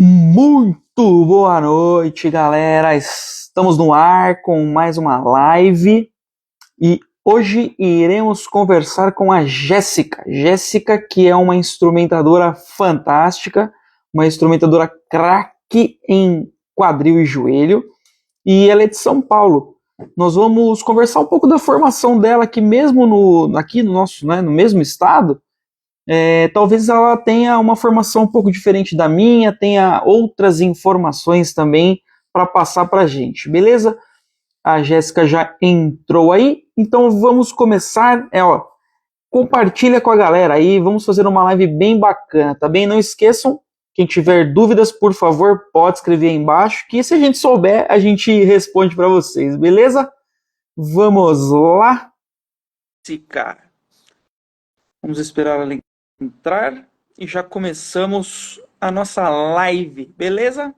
Muito boa noite, galera. Estamos no ar com mais uma live e hoje iremos conversar com a Jéssica. Jéssica, que é uma instrumentadora fantástica, uma instrumentadora craque em quadril e joelho, e ela é de São Paulo. Nós vamos conversar um pouco da formação dela, que mesmo aqui no nosso, né, no mesmo estado, talvez ela tenha uma formação um pouco diferente da minha, tenha outras informações também para passar para a gente, beleza? A Jéssica já entrou aí, então vamos começar. Compartilha com a galera aí, vamos fazer uma live bem bacana, tá bem? Não esqueçam, quem tiver dúvidas, por favor, pode escrever aí embaixo, que se a gente souber, a gente responde para vocês, beleza? Vamos lá? Cara, vamos esperar ela entrar e já começamos a nossa live, beleza?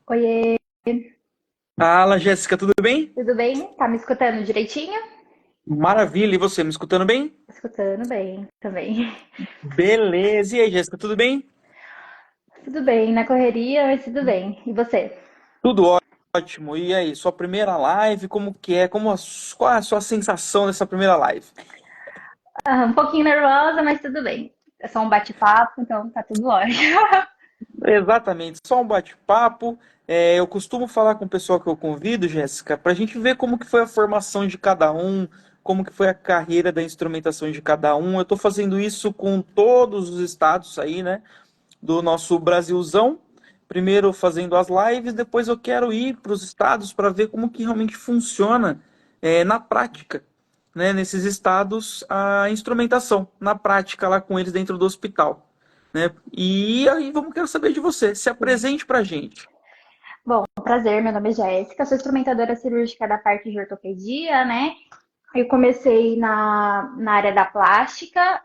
Oiê, Fala, Jéssica, tudo bem? tudo bem? Tá me escutando direitinho? Maravilha, e você, me escutando bem? Escutando bem também. Beleza, e aí, Jéssica, tudo bem? Tudo bem, na correria, mas tudo bem. E você? Tudo ótimo, e aí, sua primeira live, como que é? Qual é a sua sensação dessa primeira live? Um pouquinho nervosa, mas tudo bem. É só um bate-papo, então tá tudo ótimo. Exatamente, só um bate-papo. Eu costumo falar com o pessoal que eu convido, Jéssica, para a gente ver como que foi a formação de cada um, como que foi a carreira da instrumentação de cada um. Eu estou fazendo isso com todos os estados aí, né, do nosso Brasilzão. Primeiro fazendo as lives, depois eu quero ir para os estados para ver como que realmente funciona na prática, né, nesses estados a instrumentação, na prática lá com eles dentro do hospital. Né? E aí quero saber de você. Se apresente pra gente. Bom, prazer, meu nome é Jéssica, sou instrumentadora cirúrgica da parte de ortopedia, né? Eu comecei na área da plástica.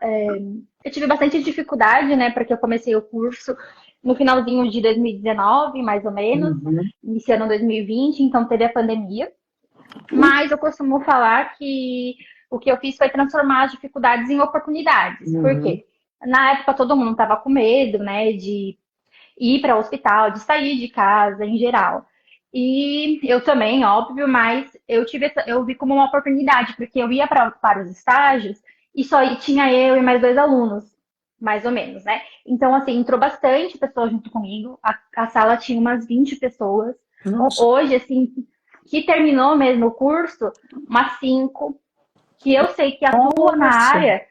Eu tive bastante dificuldade, né? Porque eu comecei o curso no finalzinho de 2019, mais ou menos, Uhum. iniciando 2020, então teve a pandemia. Mas eu costumo falar que o que eu fiz foi transformar as dificuldades em oportunidades. Por Uhum. quê? Na época todo mundo estava com medo, né, de ir para o hospital, de sair de casa em geral. E eu também, óbvio, mas eu vi como uma oportunidade, porque eu ia para os estágios e tinha eu e mais dois alunos, mais ou menos, né? Então, assim, entrou bastante pessoa junto comigo. A sala tinha umas 20 pessoas. Nossa, Hoje, assim, que terminou mesmo o curso, umas 5, que eu sei que atua na nossa. área,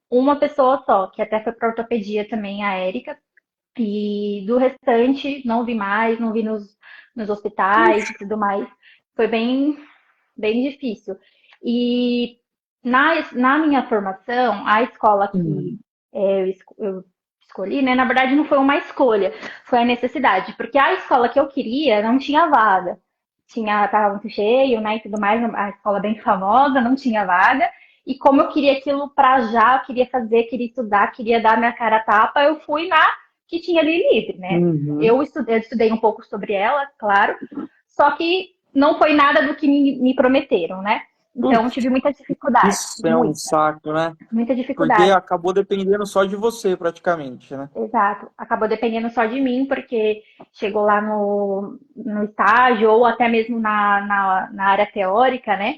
uma pessoa só, que até foi para ortopedia também, a Érica. E do restante, não vi mais, não vi nos hospitais Puxa. e tudo mais. Foi bem difícil. E na minha formação, a escola que Uhum. eu escolhi, né? Na verdade, não foi uma escolha, foi a necessidade, porque a escola que eu queria não tinha vaga. Tava muito cheio, né? E tudo mais, a escola bem famosa, não tinha vaga. E como eu queria aquilo pra já, eu queria fazer, queria estudar, queria dar minha cara a tapa, eu fui na que tinha ali livre, né? Uhum. Eu estudei um pouco sobre ela, claro, só que não foi nada do que me prometeram, né? Então Putz, tive muita dificuldade, isso é um muita, saco, né? muita Porque dificuldade. acabou dependendo só de você, praticamente, né? Exato. Acabou dependendo só de mim, porque chegou lá no estágio, ou até mesmo na área teórica, né?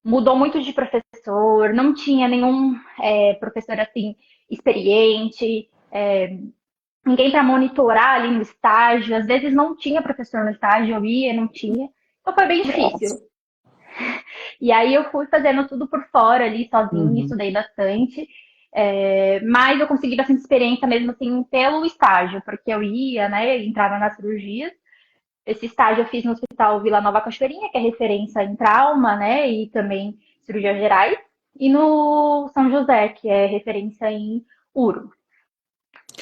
Mudou muito de professor, não tinha nenhum professor assim experiente, ninguém para monitorar ali no estágio. Às vezes não tinha professor no estágio, eu ia, não tinha. Então foi bem difícil. Nossa. E aí eu fui fazendo tudo por fora ali, sozinha, Uhum. estudei bastante. Mas eu consegui bastante experiência mesmo assim pelo estágio, porque eu ia, né, entrava nas cirurgias. Esse estágio eu fiz no Hospital Vila Nova Cachoeirinha, que é referência em trauma, né, e também cirurgias gerais. E no São José, que é referência em uro.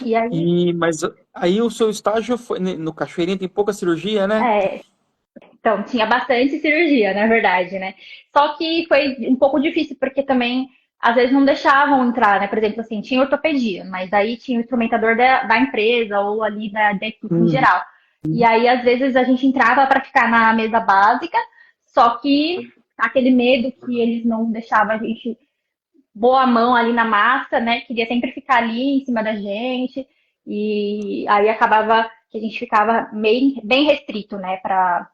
E aí, Mas aí o seu estágio foi no Cachoeirinha, tem pouca cirurgia, né? é, então, tinha bastante cirurgia, na verdade, né? Só que foi um pouco difícil, porque também, às vezes, não deixavam entrar, né? Por exemplo, assim, tinha ortopedia, mas aí tinha o instrumentador da empresa ou ali da equipe em Uhum. geral. E aí, às vezes, a gente entrava para ficar na mesa básica, só que aquele medo que eles não deixavam a gente boa mão ali na massa, né? Queria sempre ficar ali em cima da gente. E aí acabava que a gente ficava bem restrito, né, para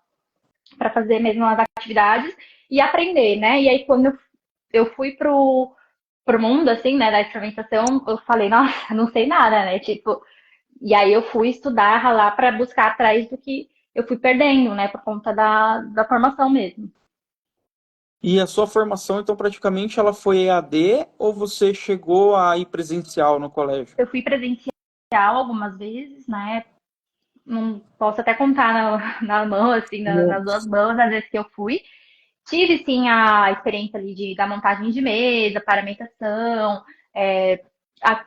fazer mesmo as atividades e aprender, né? E aí quando eu fui pro mundo, assim, né, da experimentação, eu falei, nossa, não sei nada, né? Tipo, e aí eu fui estudar, ralar para buscar atrás do que eu fui perdendo, né, por conta da formação mesmo. E a sua formação, então, praticamente ela foi EAD ou você chegou a ir presencial no colégio? Eu fui presencial algumas vezes, né? Não posso até contar na mão, assim, nas duas mãos, as vezes que eu fui. Tive, sim, a experiência ali da montagem de mesa, paramentação, é, a-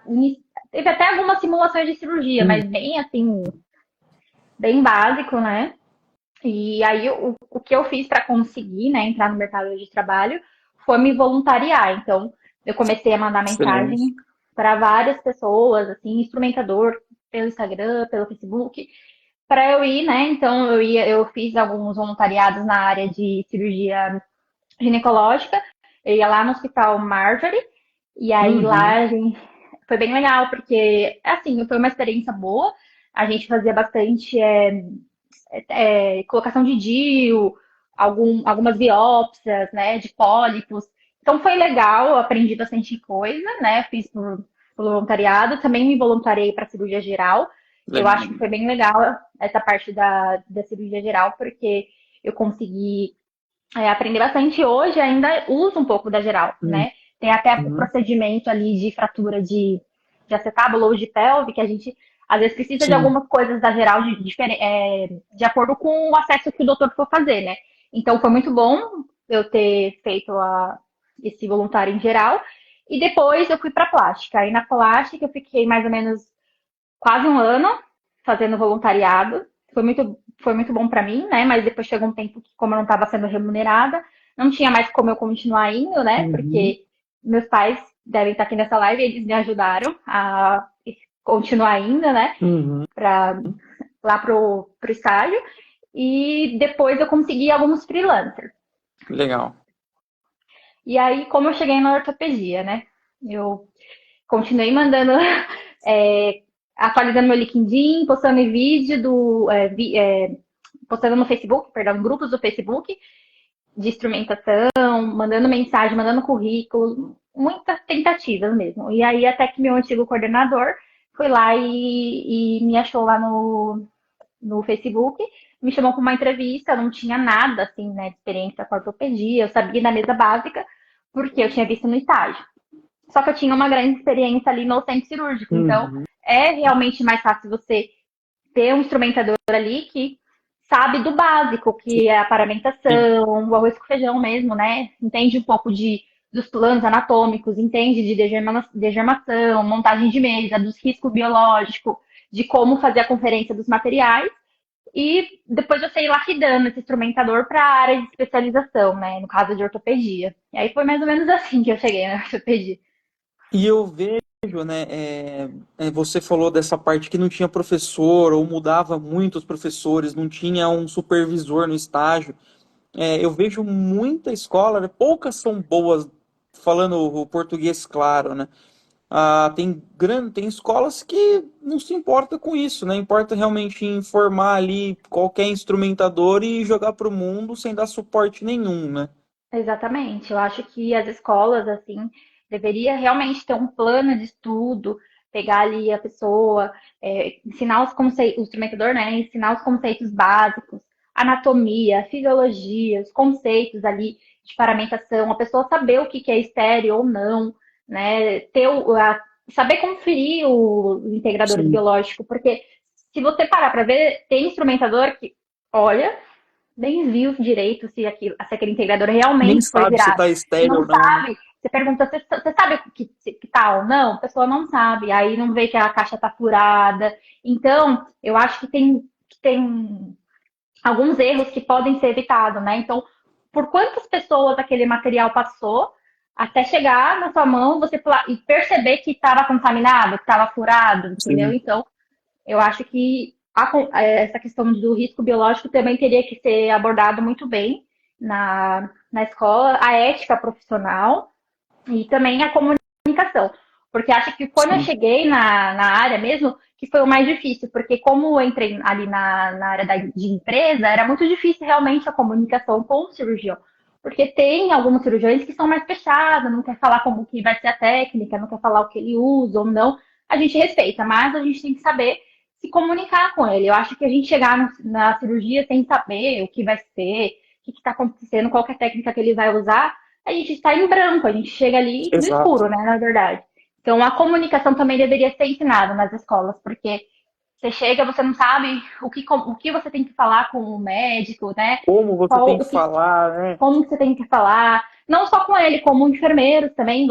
teve até algumas simulações de cirurgia, Hum, mas bem, assim, bem básico, né? E aí, o que eu fiz para conseguir, né, entrar no mercado de trabalho foi me voluntariar. Então, eu comecei a mandar excelente. mensagem para várias pessoas, assim, instrumentador, pelo Instagram, pelo Facebook, para eu ir, né? Então, eu fiz alguns voluntariados na área de cirurgia ginecológica. Eu ia lá no Hospital Marjorie, e aí lá Uhum. a gente foi bem legal, porque, assim, foi uma experiência boa. A gente fazia bastante colocação de DIU, algumas biópsias, né, de pólipos. Então foi legal, eu aprendi bastante coisa, né? Fiz por voluntariado, também me voluntariei para cirurgia geral. Eu acho que Legal. foi bem legal essa parte da cirurgia geral, porque eu consegui aprender bastante. Hoje ainda uso um pouco da geral, né? Tem até o Uhum. procedimento ali de fratura de acetábulo ou de pelve, que a gente às vezes precisa de Sim. algumas coisas da geral de acordo com o acesso que o doutor for fazer, né? Então foi muito bom eu ter feito esse voluntário em geral. E depois eu fui para plástica. Aí na plástica eu fiquei mais ou menos quase um ano fazendo voluntariado. Foi muito bom para mim, né? Mas depois chegou um tempo que, como eu não estava sendo remunerada, não tinha mais como eu continuar indo, né? Uhum. Porque meus pais devem estar aqui nessa live, eles me ajudaram a continuar indo, né? Uhum. Para lá pro estágio. E depois eu consegui alguns freelancers. Legal. E aí, como eu cheguei na ortopedia, né? Eu continuei mandando, é, atualizando meu LinkedIn, postando em vídeo postando no Facebook, perdão, em grupos do Facebook de instrumentação, mandando mensagem, mandando currículo, muitas tentativas mesmo. E aí até que meu antigo coordenador foi lá e me achou lá no Facebook, me chamou para uma entrevista, eu não tinha nada assim, né, de experiência com ortopedia, eu sabia da mesa básica, porque eu tinha visto no estágio. Só que eu tinha uma grande experiência ali no centro cirúrgico. Então, Uhum. é realmente mais fácil você ter um instrumentador ali que sabe do básico, que é a Sim. paramentação, o arroz com feijão mesmo, né? Entende um pouco dos planos anatômicos, entende de degermação, montagem de mesa, dos riscos biológicos, de como fazer a conferência dos materiais. E depois você ir lapidando esse instrumentador para a área de especialização, né? No caso de ortopedia. E aí foi mais ou menos assim que eu cheguei na ortopedia. E eu vejo, né, você falou dessa parte que não tinha professor ou mudava muito os professores, não tinha um supervisor no estágio. Eu vejo muita escola, né, poucas são boas, falando o português claro, né? Tem escolas que não se importa com isso, né? Importa realmente em formar ali qualquer instrumentador e jogar para o mundo sem dar suporte nenhum, né? Exatamente. Eu acho que as escolas, assim, deveria realmente ter um plano de estudo, pegar ali a pessoa, ensinar os conceitos, o instrumentador, né? Ensinar os conceitos básicos, anatomia, fisiologia, os conceitos ali de paramentação, a pessoa saber o que é estéreo ou não, né? Saber conferir os integradores Sim. biológicos, porque se você parar para ver, tem instrumentador que, olha, nem viu direito se aquele integrador Nem realmente foi sabe se virado. tá estéril Não ou não, né? sabe. Você pergunta, você sabe que tá ou não? A pessoa não sabe. Aí não vê que a caixa tá furada. Então, eu acho que tem alguns erros que podem ser evitados, né? Então, por quantas pessoas aquele material passou até chegar na sua mão, e perceber que estava contaminado, que estava furado, entendeu? Sim. Então, eu acho que essa questão do risco biológico também teria que ser abordado muito bem na escola, a ética profissional e também a comunicação. Porque acho que quando eu Sim. cheguei na área mesmo, que foi o mais difícil, porque como eu entrei ali na área de empresa, era muito difícil realmente a comunicação com o cirurgião. Porque tem alguns cirurgiões que são mais fechados, não quer falar como que vai ser a técnica, não quer falar o que ele usa ou não. A gente respeita, mas a gente tem que saber se comunicar com ele. Eu acho que a gente chegar na cirurgia sem saber o que vai ser, o que está acontecendo, qual que é a técnica que ele vai usar, a gente está em branco, a gente chega ali no Exato. escuro, né, na verdade. Então, a comunicação também deveria ser ensinada nas escolas, porque você chega, você não sabe o que você tem que falar com o médico, né? Como você Qual, tem o que que, falar, né? como você tem que falar. Não só com ele, como enfermeiros também.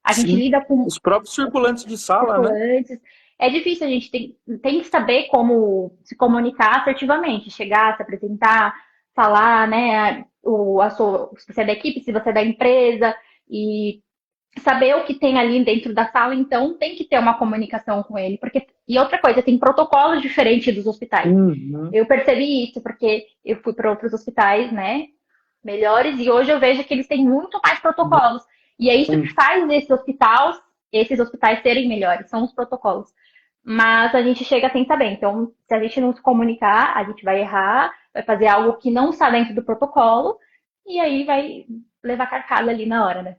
A gente Sim. lida com Os próprios circulantes de sala, né? circulantes. É difícil, a gente tem que saber como se comunicar assertivamente, chegar, se apresentar, falar, né? Se você é da equipe, se você é da empresa, e saber o que tem ali dentro da sala, então tem que ter uma comunicação com ele. E outra coisa, tem protocolos diferentes dos hospitais. Uhum. Eu percebi isso porque eu fui para outros hospitais, né, melhores, e hoje eu vejo que eles têm muito mais protocolos. E é isso que Sim. faz esses hospitais serem melhores, são os protocolos. Mas a gente chega sem saber. Então, se a gente não se comunicar, a gente vai errar, vai fazer algo que não está dentro do protocolo, e aí vai levar carcada ali na hora, né?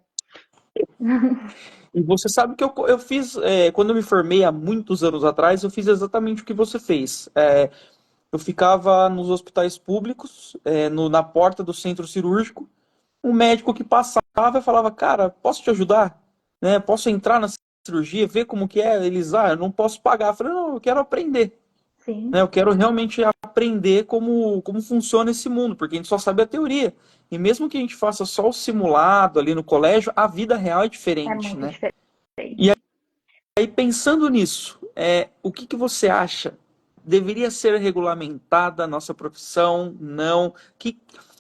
E você sabe que eu fiz, quando eu me formei há muitos anos atrás, eu fiz exatamente o que você fez. Eu ficava nos hospitais públicos, na porta do centro cirúrgico, um médico que passava e falava, cara, posso te ajudar? Né? Posso entrar na cirurgia, ver como que é? Eles, eu não posso pagar. Eu falei, não, eu quero aprender. Né? Sim, Eu quero realmente aprender como funciona esse mundo, porque a gente só sabe a teoria. E mesmo que a gente faça só o simulado ali no colégio, a vida real é é diferente, muito né? E diferente. aí, pensando nisso, o que você acha? Deveria ser regulamentada a nossa profissão? Não?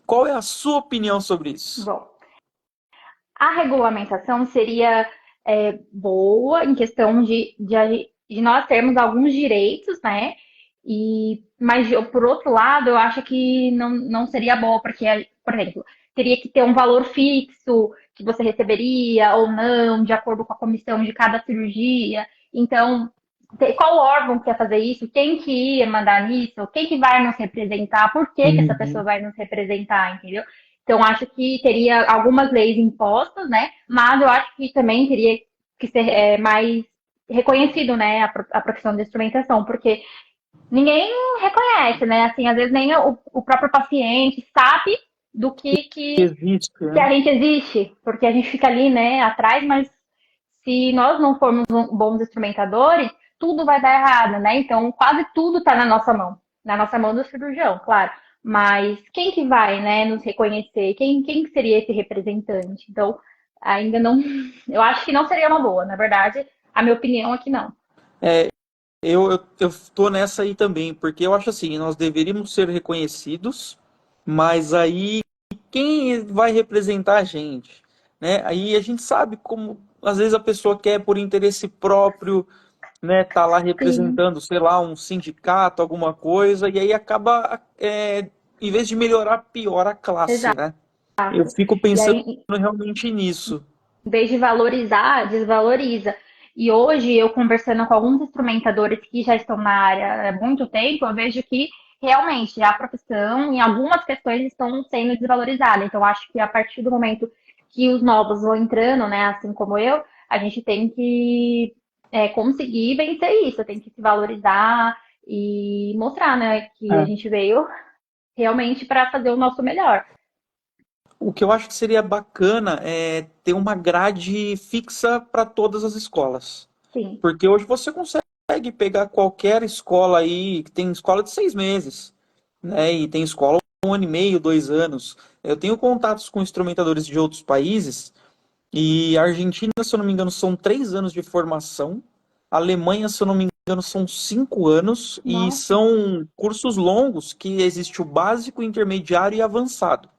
Qual é a sua opinião sobre isso? Bom, a regulamentação seria boa em questão de nós termos alguns direitos, né? Mas, por outro lado, eu acho que não seria boa, porque, por exemplo, teria que ter um valor fixo que você receberia ou não, de acordo com a comissão de cada cirurgia. Então, qual órgão quer fazer isso? Quem que ia mandar nisso? Quem que vai nos representar? Por que que essa pessoa Uhum. vai nos representar, entendeu? Então, acho que teria algumas leis impostas, né? Mas eu acho que também teria que ser mais reconhecido, né? A profissão de instrumentação, porque ninguém reconhece, né? Assim, às vezes nem o próprio paciente sabe do Existe, que né? a gente existe, porque a gente fica ali, né, atrás, mas se nós não formos bons instrumentadores, tudo vai dar errado, né? Então, quase tudo está na nossa mão do cirurgião, claro. Mas quem que vai, né, nos reconhecer? Quem que seria esse representante? Então, ainda não. Eu acho que não seria uma boa, na verdade, a minha opinião é que não. Eu tô nessa aí também, porque eu acho assim, nós deveríamos ser reconhecidos, mas aí quem vai representar a gente, né? Aí a gente sabe como às vezes a pessoa quer por interesse próprio, né, tá lá Sim, representando, sei lá, um sindicato, alguma coisa, e aí acaba, em vez de melhorar, piora a classe, exato. né? Eu fico E pensando aí, realmente nisso. em vez de valorizar, desvaloriza. E hoje, eu conversando com alguns instrumentadores que já estão na área há muito tempo, eu vejo que realmente a profissão, em algumas questões, estão sendo desvalorizadas. Então, acho que a partir do momento que os novos vão entrando, né, assim como eu, a gente tem que conseguir vencer isso, tem que se valorizar e mostrar, né, que a É. gente veio realmente para fazer o nosso melhor. O que eu acho que seria bacana é ter uma grade fixa para todas as escolas. Sim, Porque hoje você consegue pegar qualquer escola aí, que tem escola de 6 meses, né? E tem escola 1 ano e meio, 2 anos. Eu tenho contatos com instrumentadores de outros países, e a Argentina, se eu não me engano, são 3 anos de formação. A Alemanha, se eu não me engano, são 5 anos, e nossa, são cursos longos que existe o básico, intermediário e avançado.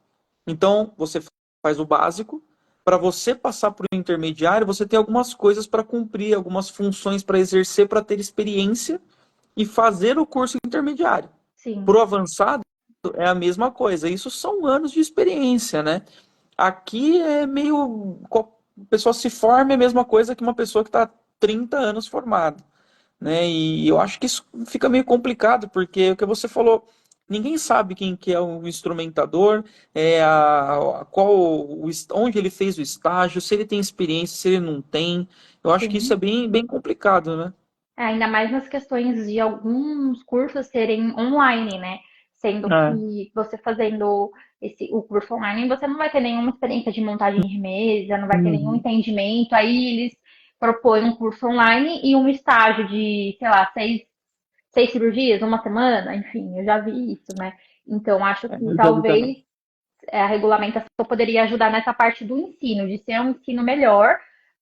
Então, você faz o básico. Para você passar para o intermediário, você tem algumas coisas para cumprir, algumas funções para exercer, para ter experiência e fazer o curso intermediário. Para sim, o avançado, é a mesma coisa. Isso são anos de experiência, né? Aqui é meio. a pessoa se forma é a mesma coisa que uma pessoa que está 30 anos formada, né? E eu acho que isso fica meio complicado, porque o que você falou, ninguém sabe quem que é o instrumentador, onde ele fez o estágio, se ele tem experiência, se ele não tem. Eu acho que isso é Sim. bem, bem complicado, né? Ainda mais nas questões de alguns cursos serem online, né? Sendo É. que você fazendo o curso online, você não vai ter nenhuma experiência de montagem de mesa, não vai ter nenhum Uhum. entendimento. Aí eles propõem um curso online e um estágio de, sei lá, seis cirurgias, uma semana, enfim, eu já vi isso, né? Então, acho que Eu já vi também. talvez a regulamentação poderia ajudar nessa parte do ensino, de ser um ensino melhor,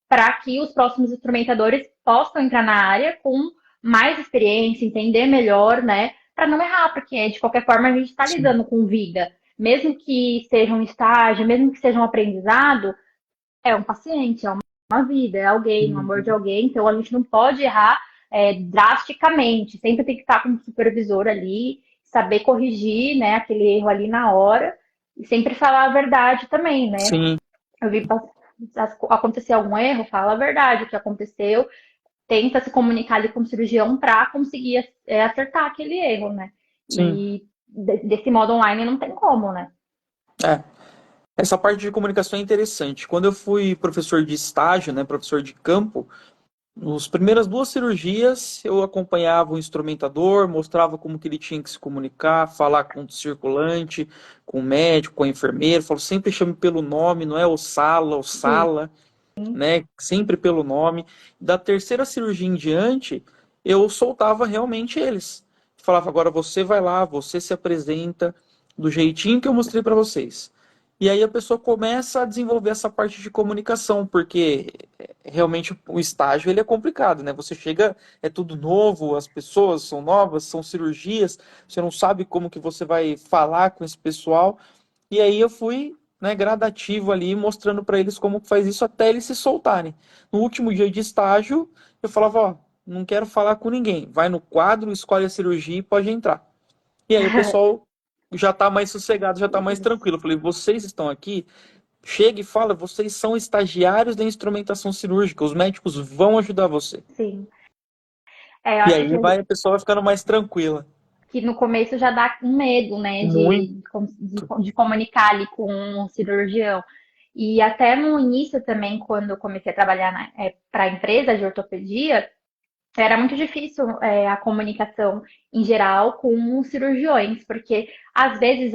para que os próximos instrumentadores possam entrar na área com mais experiência, entender melhor, né? Para não errar, porque de qualquer forma a gente está Sim. lidando com vida. Mesmo que seja um estágio, mesmo que seja um aprendizado, é um paciente, é uma vida, é alguém, um amor de Uhum. alguém, então a gente não pode errar drasticamente, sempre tem que estar com o supervisor ali, saber corrigir, né, aquele erro ali na hora, e sempre falar a verdade também, né? Sim, Eu vi acontecer algum erro, fala a verdade, o que aconteceu, tenta se comunicar ali com o cirurgião para conseguir acertar aquele erro, né? sim. E desse modo online não tem como, né? É. Essa parte de comunicação é interessante. Quando eu fui professor de estágio, né, professor de campo, nas primeiras duas cirurgias, eu acompanhava o instrumentador, mostrava como que ele tinha que se comunicar, falar com o circulante, com o médico, com a enfermeira. Falo, sempre chame pelo nome, não é o Sim. sala, né? Sempre pelo nome. Da terceira cirurgia em diante, eu soltava realmente eles. Falava, agora você vai lá, você se apresenta do jeitinho que eu mostrei para vocês. E aí a pessoa começa a desenvolver essa parte de comunicação, porque realmente o estágio ele é complicado, né? Você chega, é tudo novo, as pessoas são novas, são cirurgias, você não sabe como que você vai falar com esse pessoal. E aí eu fui, né, gradativo ali, mostrando para eles como faz isso até eles se soltarem. No último dia de estágio, eu falava, ó, não quero falar com ninguém. Vai no quadro, escolhe a cirurgia e pode entrar. E aí o pessoal já tá mais sossegado, já tá mais Isso. tranquilo. Eu falei, vocês estão aqui, chega e fala, vocês são estagiários da instrumentação cirúrgica, os médicos vão ajudar você. Sim. Eu E acho aí que vai, a pessoa vai ficando mais tranquila. no começo já dá um medo, né, Muito. de comunicar ali com o cirurgião. E até no início também, quando eu comecei a trabalhar para a empresa de ortopedia, era muito difícil a comunicação em geral com os cirurgiões, porque às vezes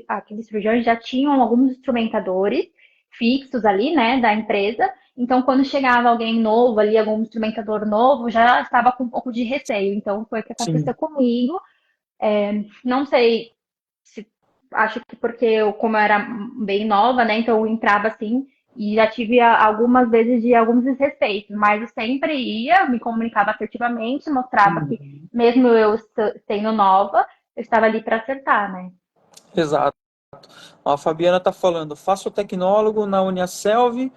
aqueles cirurgiões já tinham alguns instrumentadores fixos ali, né, da empresa. Então, quando chegava alguém novo ali, algum instrumentador novo, já estava com um pouco de receio. Então, foi o que aconteceu Sim. comigo. Não sei se acho que porque como eu era bem nova, né? Então eu entrava assim e já tive algumas vezes de alguns desrespeitos, mas eu sempre ia, me comunicava assertivamente, mostrava que Uhum. mesmo eu sendo nova, eu estava ali para acertar, né? Exato. Ó, a Fabiana está falando, faço tecnólogo na Uniaselv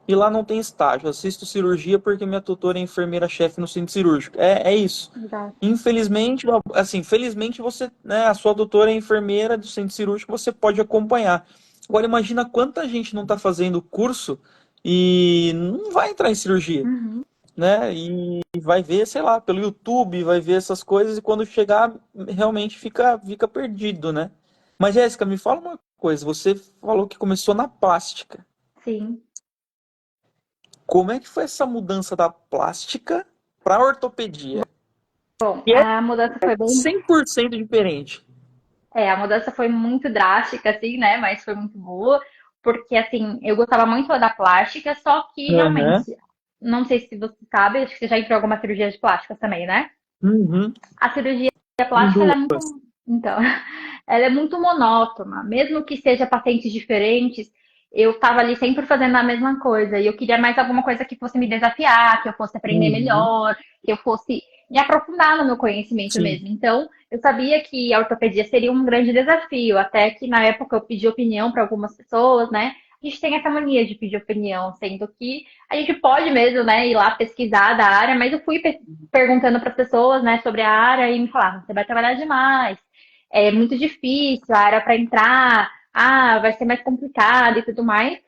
e lá não tem estágio. Assisto cirurgia porque minha tutora é enfermeira-chefe no centro cirúrgico. É isso. Exato. Infelizmente, assim, felizmente você, né, a sua doutora é enfermeira do centro cirúrgico, você pode acompanhar. Agora imagina quanta gente não está fazendo curso e não vai entrar em cirurgia, Uhum. né? E vai ver, sei lá, pelo YouTube, vai ver essas coisas e quando chegar realmente fica perdido, né? Mas Jéssica, me fala uma coisa, você falou que começou na plástica. Sim. Como é que foi essa mudança da plástica para ortopedia? Bom, Que é a mudança foi bem. 100% diferente. A mudança foi muito drástica, assim, né? Mas foi muito boa, porque, assim, eu gostava muito da plástica, só que Aham. realmente, não sei se você sabe, acho que você já entrou em alguma cirurgia de plásticas também, né? Uhum. A cirurgia Em plástica, ela é muito, duas. então, ela é muito monótona, mesmo que seja pacientes diferentes, eu estava ali sempre fazendo a mesma coisa, e eu queria mais alguma coisa que fosse me desafiar, que eu fosse aprender Uhum. melhor, que eu fosse me aprofundar no meu conhecimento Sim. mesmo. Então, eu sabia que a ortopedia seria um grande desafio, até que na época eu pedi opinião para algumas pessoas, né? A gente tem essa mania de pedir opinião, sendo que a gente pode mesmo, né, ir lá pesquisar da área, mas eu fui perguntando para as pessoas, né, sobre a área e me falavam, você vai trabalhar demais, é muito difícil a área para entrar, vai ser mais complicado e tudo mais.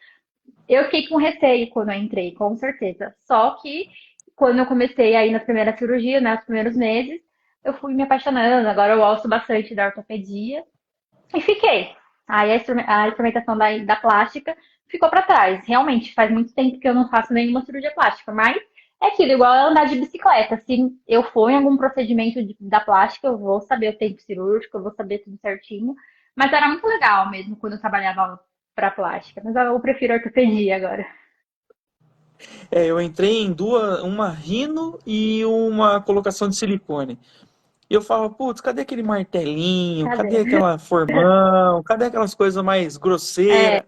Eu fiquei com receio quando eu entrei, com certeza. Só que quando eu comecei aí na primeira cirurgia, né, os primeiros meses, eu fui me apaixonando. Agora eu gosto bastante da ortopedia e fiquei. Aí a instrumentação da plástica ficou para trás. Realmente, faz muito tempo que eu não faço nenhuma cirurgia plástica, mas é aquilo, igual andar de bicicleta. Se eu for em algum procedimento da plástica, eu vou saber o tempo cirúrgico, eu vou saber tudo certinho. Mas era muito legal mesmo quando eu trabalhava para plástica. Mas eu prefiro ortopedia agora. Eu entrei em duas, uma rino e uma colocação de silicone. E eu falo, putz, cadê aquele martelinho? Cadê? Cadê aquela formão? Cadê aquelas coisas mais grosseiras?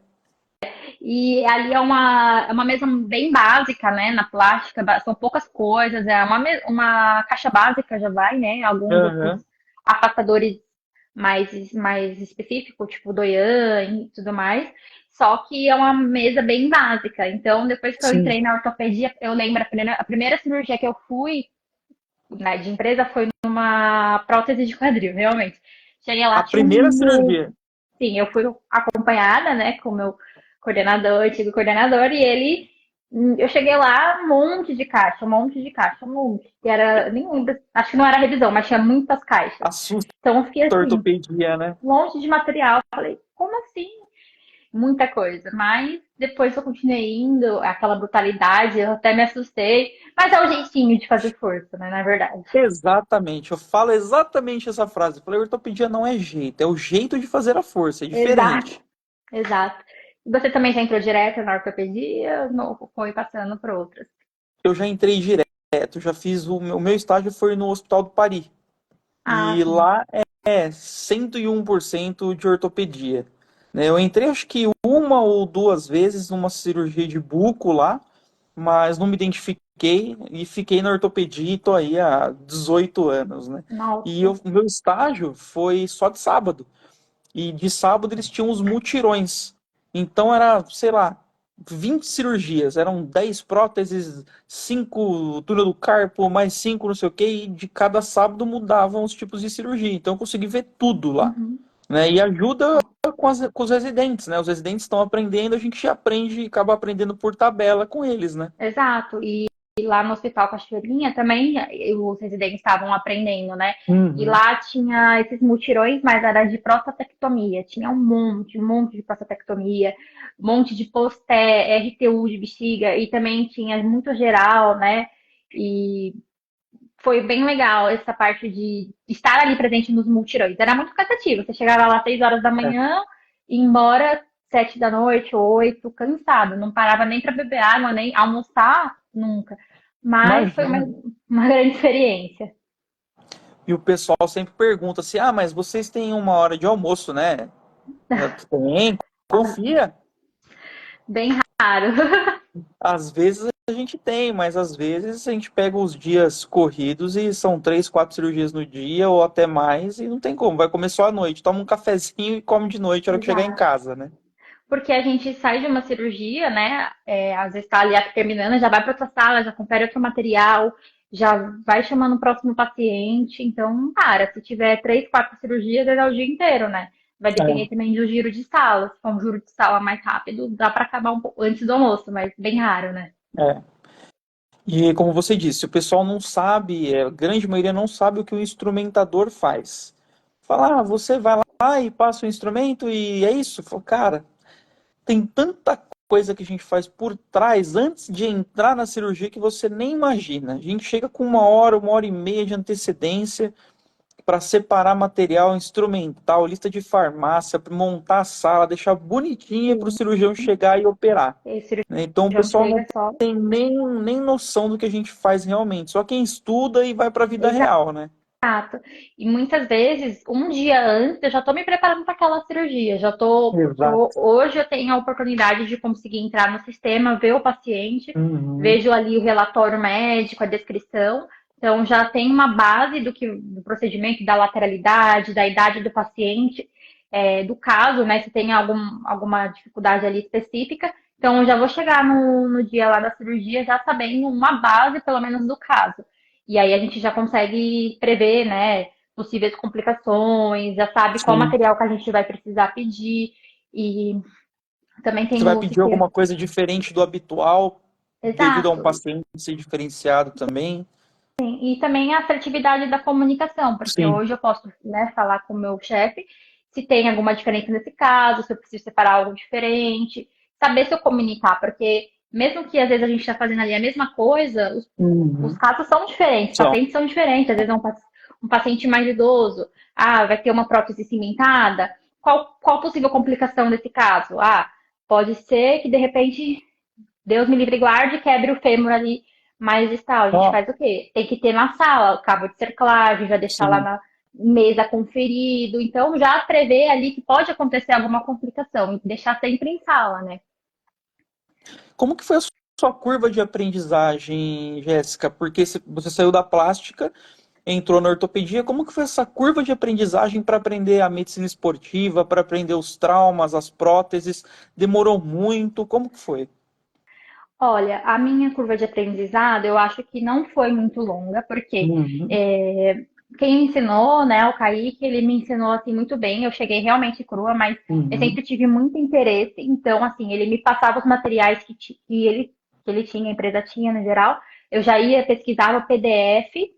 E ali é uma mesa bem básica, né? Na plástica, são poucas coisas, é uma caixa básica já vai, né? Alguns outros Aham. afastadores mais específicos, tipo Doyan e tudo mais. Só que é uma mesa bem básica. Então, depois que eu Sim. entrei na ortopedia, eu lembro a primeira cirurgia que eu fui, né, de empresa foi numa prótese de quadril, realmente. Cheguei lá, A tinha primeira cirurgia. sim, eu fui acompanhada, né, com o meu coordenador, antigo coordenador, e ele. Eu cheguei lá, um monte de caixa, um monte de caixa, um monte. Que era, nem lembro, acho que não era revisão, mas tinha muitas caixas. Assusta Então eu fiquei a assim, ortopedia, né? um monte de material. Falei, como assim? Muita coisa. Mas depois eu continuei indo, aquela brutalidade, eu até me assustei. Mas é o jeitinho de fazer força, né, na verdade. Exatamente, eu falo exatamente essa frase. Eu falei, ortopedia não é jeito, é o jeito de fazer a força, é Exato, diferente. exato. E você também já entrou direto na ortopedia ou não foi passando por outras? Eu já entrei direto, já fiz o meu estágio foi no Hospital do Pari. Ah, E sim. lá é 101% de ortopedia. Né? Eu entrei acho que uma ou duas vezes numa cirurgia de buco lá, mas não me identifiquei e fiquei na ortopedia e tô aí há 18 anos, né? E Nossa. o meu estágio foi só de sábado. E de sábado eles tinham os mutirões. Então era, sei lá, 20 cirurgias. Eram 10 próteses, 5 túnel do carpo, mais 5 não sei o quê. E de cada sábado mudavam os tipos de cirurgia. Então eu consegui ver tudo lá. Uhum. Né? E ajuda com os residentes, né? Os residentes estão aprendendo, a gente aprende e acaba aprendendo por tabela com eles, né? Exato. E lá no Hospital Cachoeirinha também os residentes estavam aprendendo, né? E Uhum. lá tinha esses mutirões, mas era de prostatectomia. Tinha um monte de prostatectomia, um monte de posté, RTU de bexiga, e também tinha muito geral, né? E foi bem legal essa parte de estar ali presente nos multirões. Era muito cansativo. Você chegava lá às 6 horas da É. manhã e ia embora 7 da noite, 8, cansado. Não parava nem para beber água, nem almoçar, nunca. Mas foi uma, Imagina. uma grande experiência. E o pessoal sempre pergunta assim: ah, mas vocês têm uma hora de almoço, né? Tem, confia. Bem raro. Às vezes a gente tem, mas às vezes a gente pega os dias corridos e são 3, 4 cirurgias no dia ou até mais e não tem como. Vai comer só à noite, toma um cafezinho e come de noite na hora que chegar em Exato. casa, né? Porque a gente sai de uma cirurgia, né? Às vezes está ali terminando, já vai para outra sala, já confere outro material, já vai chamando o próximo paciente. Então, cara, se tiver 3, 4 cirurgias, é o dia inteiro, né? Vai depender também do giro de sala. Se for um giro de sala mais rápido, dá para acabar um pouco antes do almoço, mas bem raro, né? É. E como você disse, o pessoal não sabe, a grande maioria não sabe o que o instrumentador faz. Fala, ah, você vai lá e passa o instrumento e é isso. Fala, cara, tem tanta coisa que a gente faz por trás antes de entrar na cirurgia que você nem imagina. A gente chega com 1 hora, 1 hora e meia de antecedência para separar material instrumental, lista de farmácia, montar a sala, deixar bonitinha para o Sim. cirurgião chegar e operar. Esse Né? Então o cirurgião pessoal chega não só. tem nem noção do que a gente faz realmente. Só quem estuda e vai para a vida real, né? Exato. E muitas vezes, um dia antes, eu já estou me preparando para aquela cirurgia. Já estou, porque Exato. hoje eu tenho a oportunidade de conseguir entrar no sistema, ver o paciente, Uhum. vejo ali o relatório médico, a descrição. Então já tem uma base do procedimento, da lateralidade, da idade do paciente, do caso, né? Se tem alguma dificuldade ali específica. Então eu já vou chegar no dia lá da cirurgia já sabendo uma base, pelo menos, do caso. E aí a gente já consegue prever, né, possíveis complicações, já sabe qual Sim. material que a gente vai precisar pedir. E Também Você tem vai o pedir sistema. alguma coisa diferente do habitual, devido a um Exato. paciente ser diferenciado também? E também a assertividade da comunicação, porque Sim. hoje eu posso, né, falar com o meu chefe se tem alguma diferença nesse caso, se eu preciso separar algo diferente, saber se eu comunicar, porque mesmo que às vezes a gente está fazendo ali a mesma coisa, os Uhum. casos são diferentes, São. pacientes são diferentes, às vezes é um paciente mais idoso, vai ter uma prótese cimentada, qual possível complicação desse caso? Pode ser que de repente Deus me livre e guarde, quebre o fêmur ali mais distal. A gente Ó, faz o quê? Tem que ter na sala o cabo de cerclagem, já deixar lá sim. na mesa conferido. Então, já prevê ali que pode acontecer alguma complicação e deixar sempre em sala, né? Como que foi a sua curva de aprendizagem, Jéssica? Porque você saiu da plástica, entrou na ortopedia. Como que foi essa curva de aprendizagem para aprender a medicina esportiva, para aprender os traumas, as próteses? Demorou muito? Como que foi? Olha, a minha curva de aprendizado, eu acho que não foi muito longa, porque Uhum. quem me ensinou, né, o Kaique, ele me ensinou assim muito bem. Eu cheguei realmente crua, mas eu Uhum. sempre tive muito interesse. Então, assim, ele me passava os materiais que ele tinha, a empresa tinha no geral. Eu já ia pesquisar o PDF.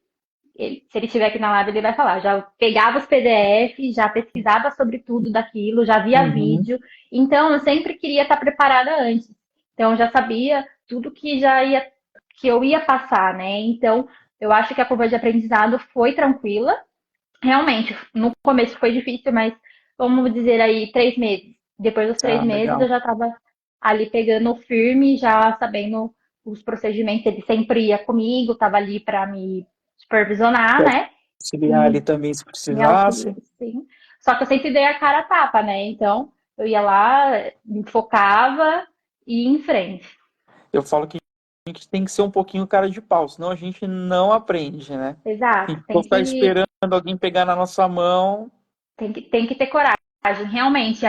Se ele estiver aqui na live, ele vai falar. Já pegava os PDFs, já pesquisava sobre tudo daquilo, já via Uhum. vídeo. Então, eu sempre queria estar preparada antes. Então, eu já sabia tudo que eu ia passar, né? Então, eu acho que a curva de aprendizado foi tranquila. Realmente, no começo foi difícil, mas vamos dizer aí 3 meses. Depois dos três Ah, meses, eu legal. já estava ali pegando firme, já sabendo os procedimentos. Ele sempre ia comigo, estava ali para me supervisionar, Para né? auxiliar ali E também se me auxiliar, precisasse. sim. Só que eu sempre dei a cara a tapa, né? Então, eu ia lá, me focava e ia em frente. Eu falo que a gente tem que ser um pouquinho cara de pau, senão a gente não aprende, né? Se a Exato. gente for ficar esperando alguém pegar na nossa mão. Tem que ter coragem. Realmente,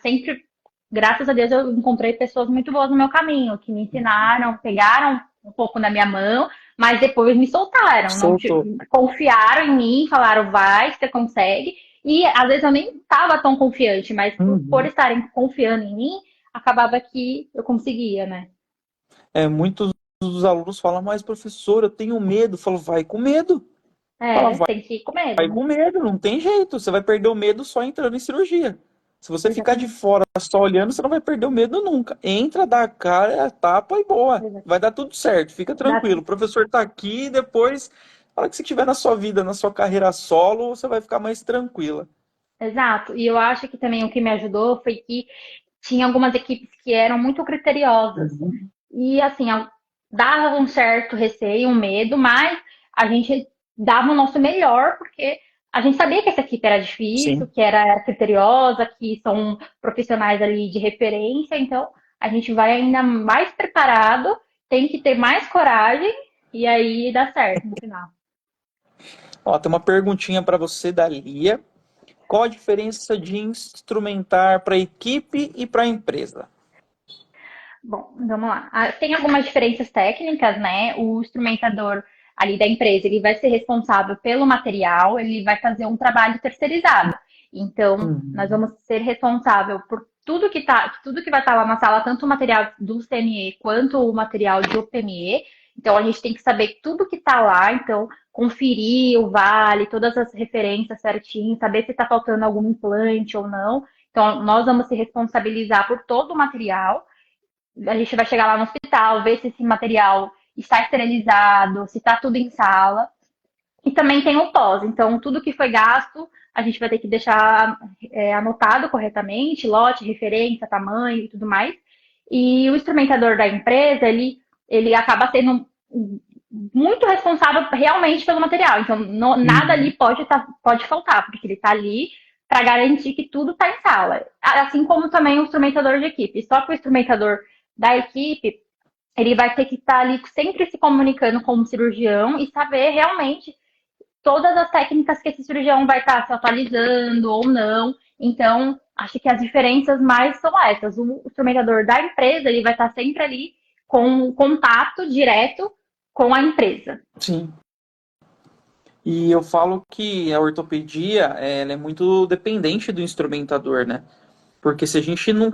sempre, graças a Deus, eu encontrei pessoas muito boas no meu caminho, que me ensinaram, pegaram um pouco na minha mão, mas depois me soltaram, não Soltou. confiaram em mim, falaram, vai, você consegue. E às vezes eu nem estava tão confiante, mas por Uhum. estarem confiando em mim, acabava que eu conseguia, né? Muitos dos alunos falam, mas professor, eu tenho medo. Eu falo, vai com medo. Fala, Tem que ir com medo, vai né? com medo, não tem jeito. Você vai perder o medo só entrando em cirurgia. Se você ficar de Exatamente. fora só olhando, você não vai perder o medo nunca. Entra, dá a cara, tapa e boa. Vai dar tudo certo, fica tranquilo. O professor tá aqui e depois, na hora que você estiver na sua vida, na sua carreira solo, você vai ficar mais tranquila. Exato. E eu acho que também o que me ajudou foi que tinha algumas equipes que eram muito criteriosas. Uhum. E assim, dava um certo receio, um medo, mas a gente dava o nosso melhor, porque a gente sabia que essa equipe era difícil, Sim. que era criteriosa, que são profissionais ali de referência, então a gente vai ainda mais preparado, tem que ter mais coragem, e aí dá certo no final. Ó, tem uma perguntinha para você da Lia. Qual a diferença de instrumentar para a equipe e para a empresa? Bom, vamos lá. Tem algumas diferenças técnicas, né? O instrumentador ali da empresa, ele vai ser responsável pelo material, ele vai fazer um trabalho terceirizado. Então, nós Uhum. vamos ser responsável por tudo que vai estar lá na sala, tanto o material do CME quanto o material do PME. Então, a gente tem que saber tudo que está lá, então conferir o vale, todas as referências certinho, saber se está faltando algum implante ou não. Então, nós vamos se responsabilizar por todo o material. A gente vai chegar lá no hospital, ver se esse material está esterilizado, se está tudo em sala. E também tem o pós. Então, tudo que foi gasto, a gente vai ter que deixar anotado corretamente, lote, referência, tamanho e tudo mais. E o instrumentador da empresa, ele acaba sendo muito responsável realmente pelo material. Então, nada ali Uhum. pode faltar, porque ele está ali para garantir que tudo está em sala. Assim como também o instrumentador de equipe. Só que o instrumentador da equipe, ele vai ter que estar ali sempre se comunicando com o cirurgião e saber realmente todas as técnicas que esse cirurgião vai estar se atualizando ou não. Então, acho que as diferenças mais são essas. O instrumentador da empresa, ele vai estar sempre ali com um contato direto com a empresa. Sim. E eu falo que a ortopedia ela é muito dependente do instrumentador, né? Porque se a gente não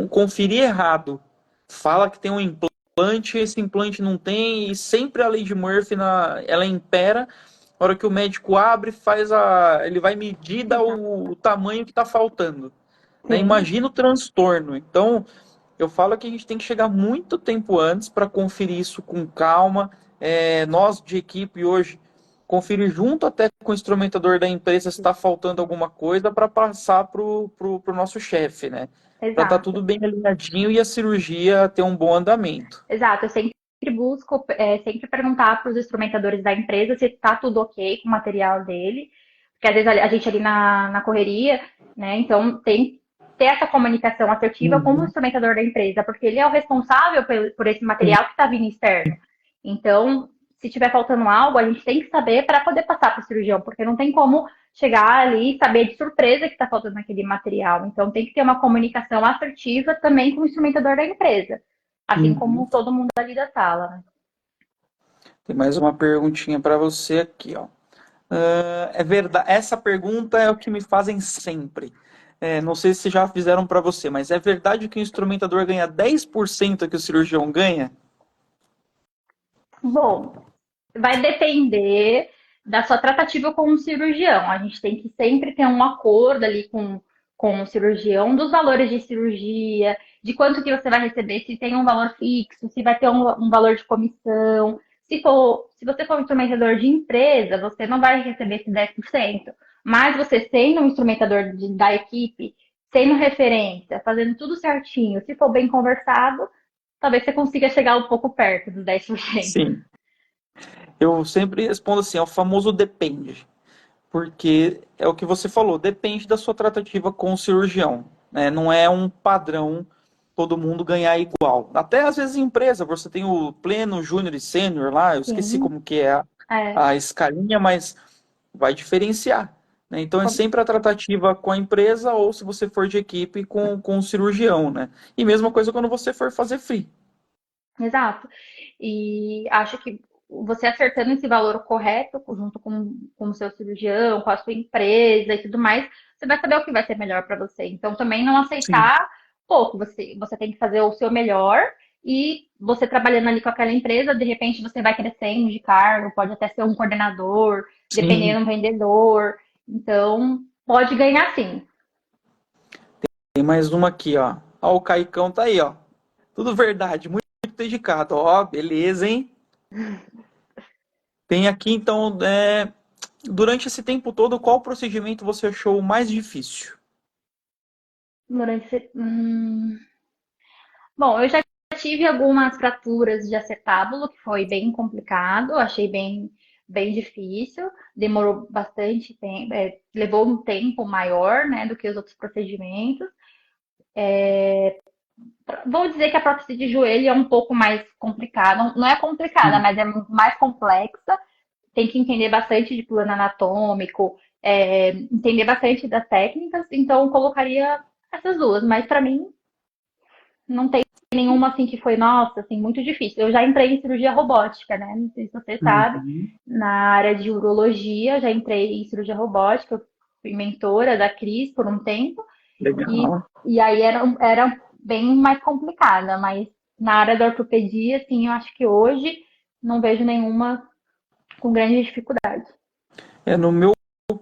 conferir errado. Fala que tem um implante, esse implante não tem, e sempre a lei de Murphy ela impera. Na hora que o médico abre, ele vai medir, dá o tamanho que está faltando. Né? Sim, Imagina o transtorno. Então, eu falo que a gente tem que chegar muito tempo antes para conferir isso com calma. Nós de equipe hoje conferir junto até com o instrumentador da empresa se está faltando alguma coisa para passar para o nosso chefe, né? Para estar exato. tudo bem alinhadinho e a cirurgia ter um bom andamento. Exato, eu sempre busco, sempre perguntar para os instrumentadores da empresa se está tudo ok com o material dele, porque às vezes a gente ali na correria, né, então tem que ter essa comunicação assertiva com o Uhum. instrumentador da empresa, porque ele é o responsável por esse material que está vindo externo. Então, se tiver faltando algo, a gente tem que saber para poder passar para o cirurgião, porque não tem como chegar ali e saber de surpresa que está faltando aquele material. Então, tem que ter uma comunicação assertiva também com o instrumentador da empresa. Assim Uhum. como todo mundo ali da sala, né? Tem mais uma perguntinha para você aqui, ó. É verdade. Essa pergunta é o que me fazem sempre. Não sei se já fizeram para você, mas é verdade que o instrumentador ganha 10% que o cirurgião ganha? Bom, vai depender da sua tratativa com o cirurgião. A gente tem que sempre ter um acordo ali com o cirurgião dos valores de cirurgia, de quanto que você vai receber, se tem um valor fixo, se vai ter um valor de comissão. Se você for um instrumentador de empresa, você não vai receber esse 10%. Mas você sendo um instrumentador da equipe, sendo referência, fazendo tudo certinho, se for bem conversado, talvez você consiga chegar um pouco perto dos 10%. Sim. Eu sempre respondo assim, é o famoso depende. Porque é o que você falou, depende da sua tratativa com o cirurgião. Né? Não é um padrão todo mundo ganhar igual. Até às vezes em empresa, você tem o pleno, júnior e sênior lá, eu esqueci Sim, como que é é. a escalinha, mas vai diferenciar. Né? Então é sempre a tratativa com a empresa ou se você for de equipe com o cirurgião. Né? E mesma coisa quando você for fazer free. Exato. E acho que você acertando esse valor correto, junto com o seu cirurgião, com a sua empresa e tudo mais, você vai saber o que vai ser melhor para você. Então, também não Sim. aceitar pouco. Você tem que fazer o seu melhor e você trabalhando ali com aquela empresa, de repente você vai crescendo de cargo, pode até ser um coordenador, Sim. dependendo do vendedor. Então, pode ganhar sim. Tem mais uma aqui, ó. Ó, o Caicão tá aí, ó. Tudo verdade, muito dedicado. Ó, beleza, hein? Tem aqui, então, durante esse tempo todo, qual procedimento você achou o mais difícil? Durante. Bom, eu já tive algumas fraturas de acetábulo, que foi bem complicado, achei bem difícil, demorou bastante tempo, levou um tempo maior, né, do que os outros procedimentos. Vou dizer que a prótese de joelho é um pouco mais complicada, não é complicada, Hum. mas é mais complexa. Tem que entender bastante de plano anatômico, entender bastante das técnicas, então eu colocaria essas duas, mas para mim não tem nenhuma assim que foi, nossa, assim, muito difícil. Eu já entrei em cirurgia robótica, né? Não sei se você sabe, Uhum. na área de urologia, já entrei em cirurgia robótica, eu fui mentora da Cris por um tempo, e, Legal. e aí era bem mais complicada, mas na área da ortopedia, assim, eu acho que hoje não vejo nenhuma com grande dificuldade. No meu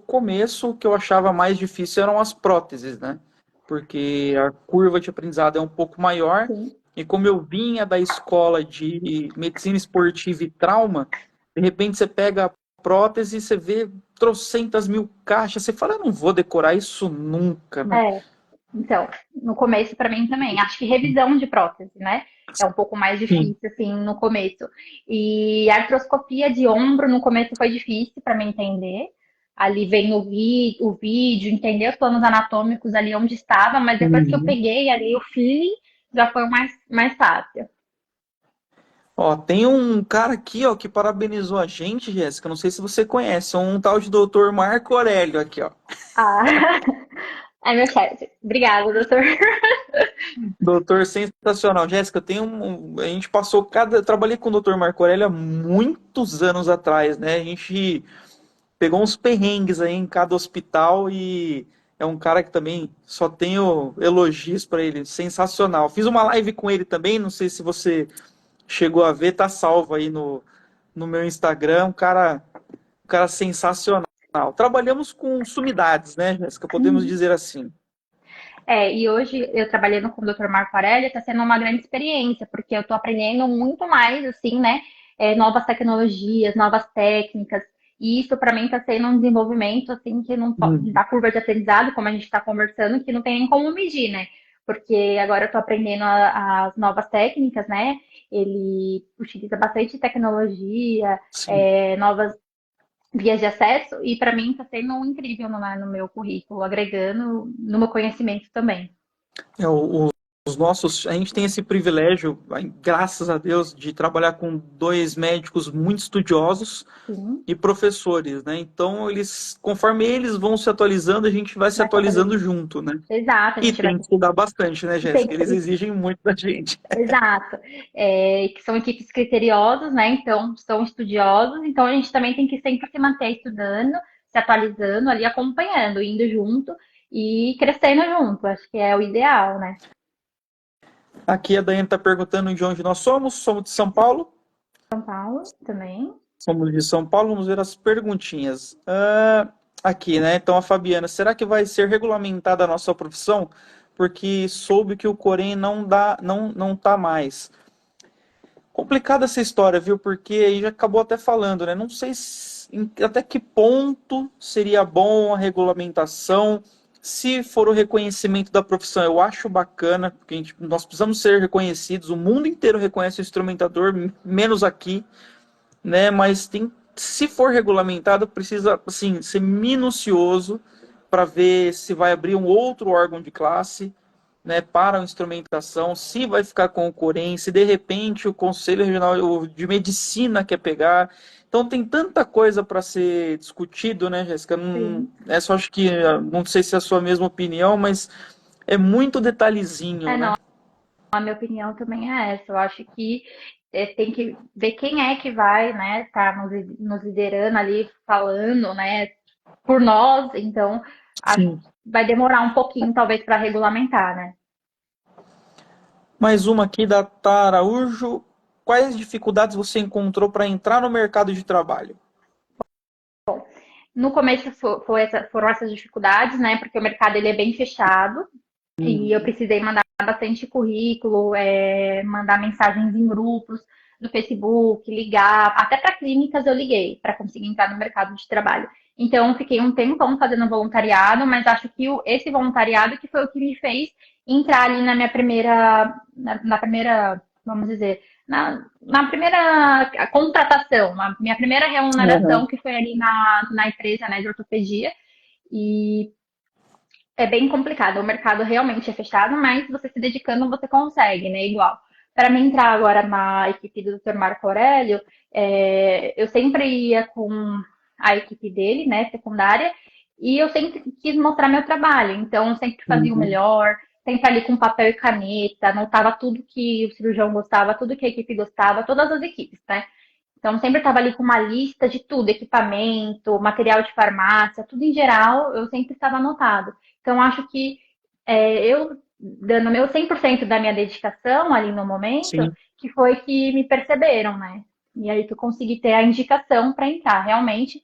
começo, o que eu achava mais difícil eram as próteses, né? Porque a curva de aprendizado é um pouco maior. Sim. E como eu vinha da escola de medicina esportiva e trauma, de repente você pega a prótese e você vê trocentas mil caixas, você fala, eu não vou decorar isso nunca, né? É, então, no começo para mim também. Acho que revisão de prótese, né? É um pouco mais Sim. difícil, assim, no começo. E a artroscopia de ombro no começo foi difícil para mim entender. Ali vem o vídeo, entender os planos anatômicos ali onde estava, mas depois que eu Uhum. peguei ali o feeling, já foi o mais fácil. Ó, tem um cara aqui, ó, que parabenizou a gente, Jéssica. Não sei se você conhece, um tal de doutor Marco Aurélio aqui, ó. Ah, é meu chefe. Obrigada, doutor. Doutor sensacional. Jéssica, a gente passou eu trabalhei com o doutor Marco Aurélio há muitos anos atrás, né? A gente pegou uns perrengues aí em cada hospital e É um cara que também só tenho elogios para ele, sensacional. Fiz uma live com ele também, não sei se você chegou a ver, tá salvo aí no meu Instagram, um cara sensacional. Trabalhamos com sumidades, né, Jéssica? Podemos Uhum. dizer assim. E hoje eu trabalhando com o Dr. Marco Aurélio está sendo uma grande experiência, porque eu estou aprendendo muito mais, assim, né? Novas tecnologias, novas técnicas. E isso para mim está sendo um desenvolvimento, assim, que não Uhum. da curva de aprendizado, como a gente está conversando, que não tem nem como medir, né? Porque agora eu estou aprendendo as novas técnicas, né? Ele utiliza bastante tecnologia, Sim. novas vias de acesso, e para mim está sendo um incrível no meu currículo, agregando no meu conhecimento também. É, os nossos, a gente tem esse privilégio, graças a Deus, de trabalhar com dois médicos muito estudiosos Sim, e professores, né? Então, eles, conforme eles vão se atualizando, a gente vai se vai se atualizando atualizando. junto, né? Exato, a E gente vai. tem que estudar bastante, né, Tem Jéssica? Eles que. exigem muito da gente. Exato. Que são equipes criteriosas, né? Então, são estudiosos, então a gente também tem que sempre se manter estudando, se atualizando ali, acompanhando, indo junto e crescendo junto. Acho que é o ideal, né? Aqui a Daiane está perguntando de onde nós somos. Somos de São Paulo. São Paulo também. Somos de São Paulo. Vamos ver as perguntinhas. Aqui, né? Então a Fabiana, será que vai ser regulamentada a nossa profissão? Porque soube que o Corém não dá, não tá mais. Complicada essa história, viu? Porque aí já acabou até falando, né? Não sei até que ponto seria bom a regulamentação. Se for o reconhecimento da profissão, eu acho bacana, porque nós precisamos ser reconhecidos. O mundo inteiro reconhece o instrumentador, menos aqui, né? Mas se for regulamentado, precisa assim ser minucioso para ver se vai abrir um outro órgão de classe, né, para a instrumentação, se vai ficar com o Corém, se de repente o Conselho Regional de Medicina quer pegar. Então tem tanta coisa para ser discutido, né, Jéssica? Não, Sim. só acho que não sei se é a sua mesma opinião, mas é muito detalhezinho, né? Não, a minha opinião também é essa. Eu acho que tem que ver quem é que vai, né, tá nos liderando ali, falando, né, por nós. Então, acho que Sim. vai demorar um pouquinho, talvez, para regulamentar, né? Mais uma aqui da Tara Araújo. Quais dificuldades você encontrou para entrar no mercado de trabalho? No começo foram essas dificuldades, né, porque o mercado ele é bem fechado e eu Uhum. precisei mandar bastante currículo, mandar mensagens em grupos do Facebook, ligar, até para clínicas eu liguei para conseguir entrar no mercado de trabalho. Então, fiquei um tempão fazendo voluntariado, mas acho que esse voluntariado que foi o que me fez entrar ali na minha primeira, na primeira, vamos dizer, na primeira contratação, na minha primeira remuneração, Uhum. que foi ali na empresa, né, de ortopedia. E é bem complicado. O mercado realmente é fechado, mas você se dedicando, você consegue, né? Igual. Para mim entrar agora na equipe do Dr. Marco Aurélio, eu sempre ia com a equipe dele, né, secundária, e eu sempre quis mostrar meu trabalho. Então, eu sempre fazia o Uhum. melhor, sempre ali com papel e caneta, anotava tudo que o cirurgião gostava, tudo que a equipe gostava, todas as equipes, né? Então, sempre estava ali com uma lista de tudo, equipamento, material de farmácia, tudo em geral, eu sempre estava anotado. Então, acho que eu, dando meu 100% da minha dedicação ali no momento, Sim. que foi que me perceberam, né? E aí que eu consegui ter a indicação para entrar. Realmente,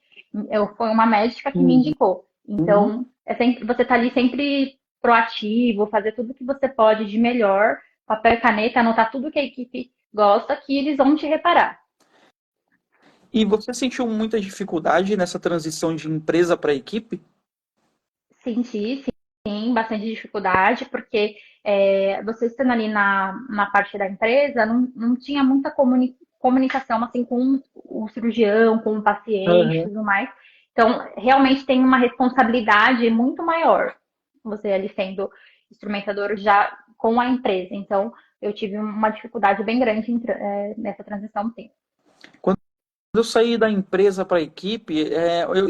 foi uma médica que me Uhum. indicou. Então, você tá ali sempre proativo, fazer tudo que você pode de melhor, papel e caneta, anotar tudo que a equipe gosta, que eles vão te reparar. E você sentiu muita dificuldade nessa transição de empresa para equipe? Senti, sim, bastante dificuldade, porque você estando ali na parte da empresa, não tinha muita comunicação assim com o cirurgião, com o paciente e Uhum. tudo mais. Então, realmente tem uma responsabilidade muito maior, você ali sendo instrumentador já com a empresa. Então, eu tive uma dificuldade bem grande nessa transição, sim. Quando eu saí da empresa para a equipe,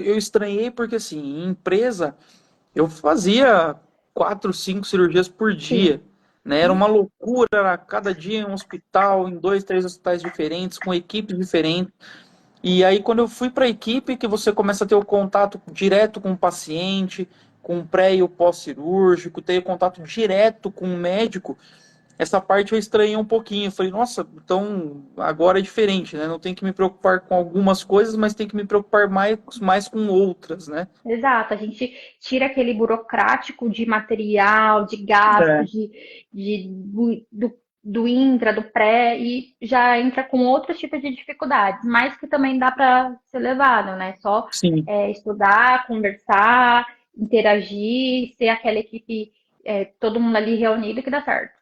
eu estranhei porque, assim, em empresa, eu fazia 4, 5 cirurgias por Sim. dia, né? Era uma loucura, era cada dia em um hospital, em 2, 3 hospitais diferentes, com equipes diferentes. E aí, quando eu fui para a equipe, que você começa a ter o contato direto com o paciente, com o pré e o pós-cirúrgico, ter contato direto com o médico, essa parte eu estranhei um pouquinho. Eu falei, nossa, então agora é diferente, né? Não tem que me preocupar com algumas coisas, mas tem que me preocupar mais com outras, né? Exato, a gente tira aquele burocrático de material, de gasto, É, do intra, do pré, e já entra com outros tipos de dificuldades, mas que também dá para ser levado, né? Só sim. estudar, conversar, interagir, ser aquela equipe, todo mundo ali reunido que dá certo.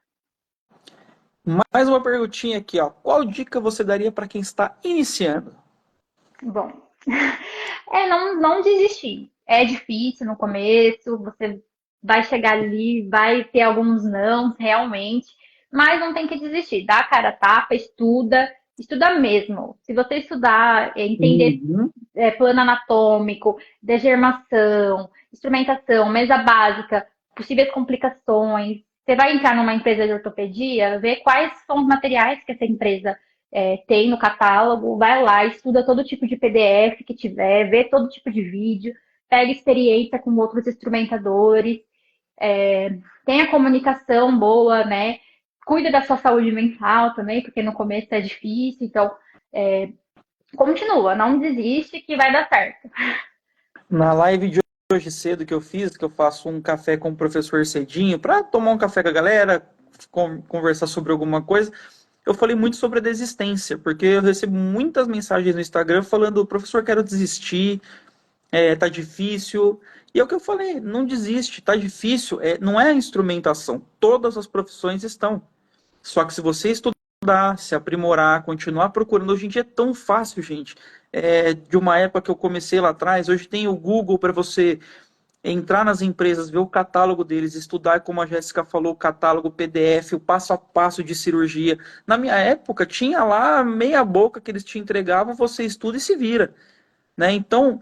Mais uma perguntinha aqui, ó. Qual dica você daria para quem está iniciando? Bom, não desistir. É difícil no começo, você vai chegar ali, vai ter alguns não, realmente, mas não tem que desistir. Dá a cara a tapa, estuda mesmo. Se você estudar, entender Uhum. plano anatômico, degermação, instrumentação, mesa básica, possíveis complicações. Você vai entrar numa empresa de ortopedia, ver quais são os materiais que essa empresa tem no catálogo, vai lá, estuda todo tipo de PDF que tiver, vê todo tipo de vídeo, pega experiência com outros instrumentadores, tenha comunicação boa, né? Cuida da sua saúde mental também, porque no começo é difícil, então continua, não desiste que vai dar certo. Na live de hoje cedo que eu fiz, que eu faço um café com o professor cedinho, para tomar um café com a galera, conversar sobre alguma coisa, eu falei muito sobre a desistência, porque eu recebo muitas mensagens no Instagram falando, professor, quero desistir, tá difícil. E é o que eu falei, não desiste, tá difícil, não é a instrumentação, todas as profissões estão. Só que se você estudar, se aprimorar, continuar procurando, hoje em dia é tão fácil, gente. De uma época que eu comecei lá atrás, hoje tem o Google para você entrar nas empresas, ver o catálogo deles, estudar, como a Jéssica falou, o catálogo PDF, o passo a passo de cirurgia. Na minha época, tinha lá meia boca que eles te entregavam, você estuda e se vira, né? Então,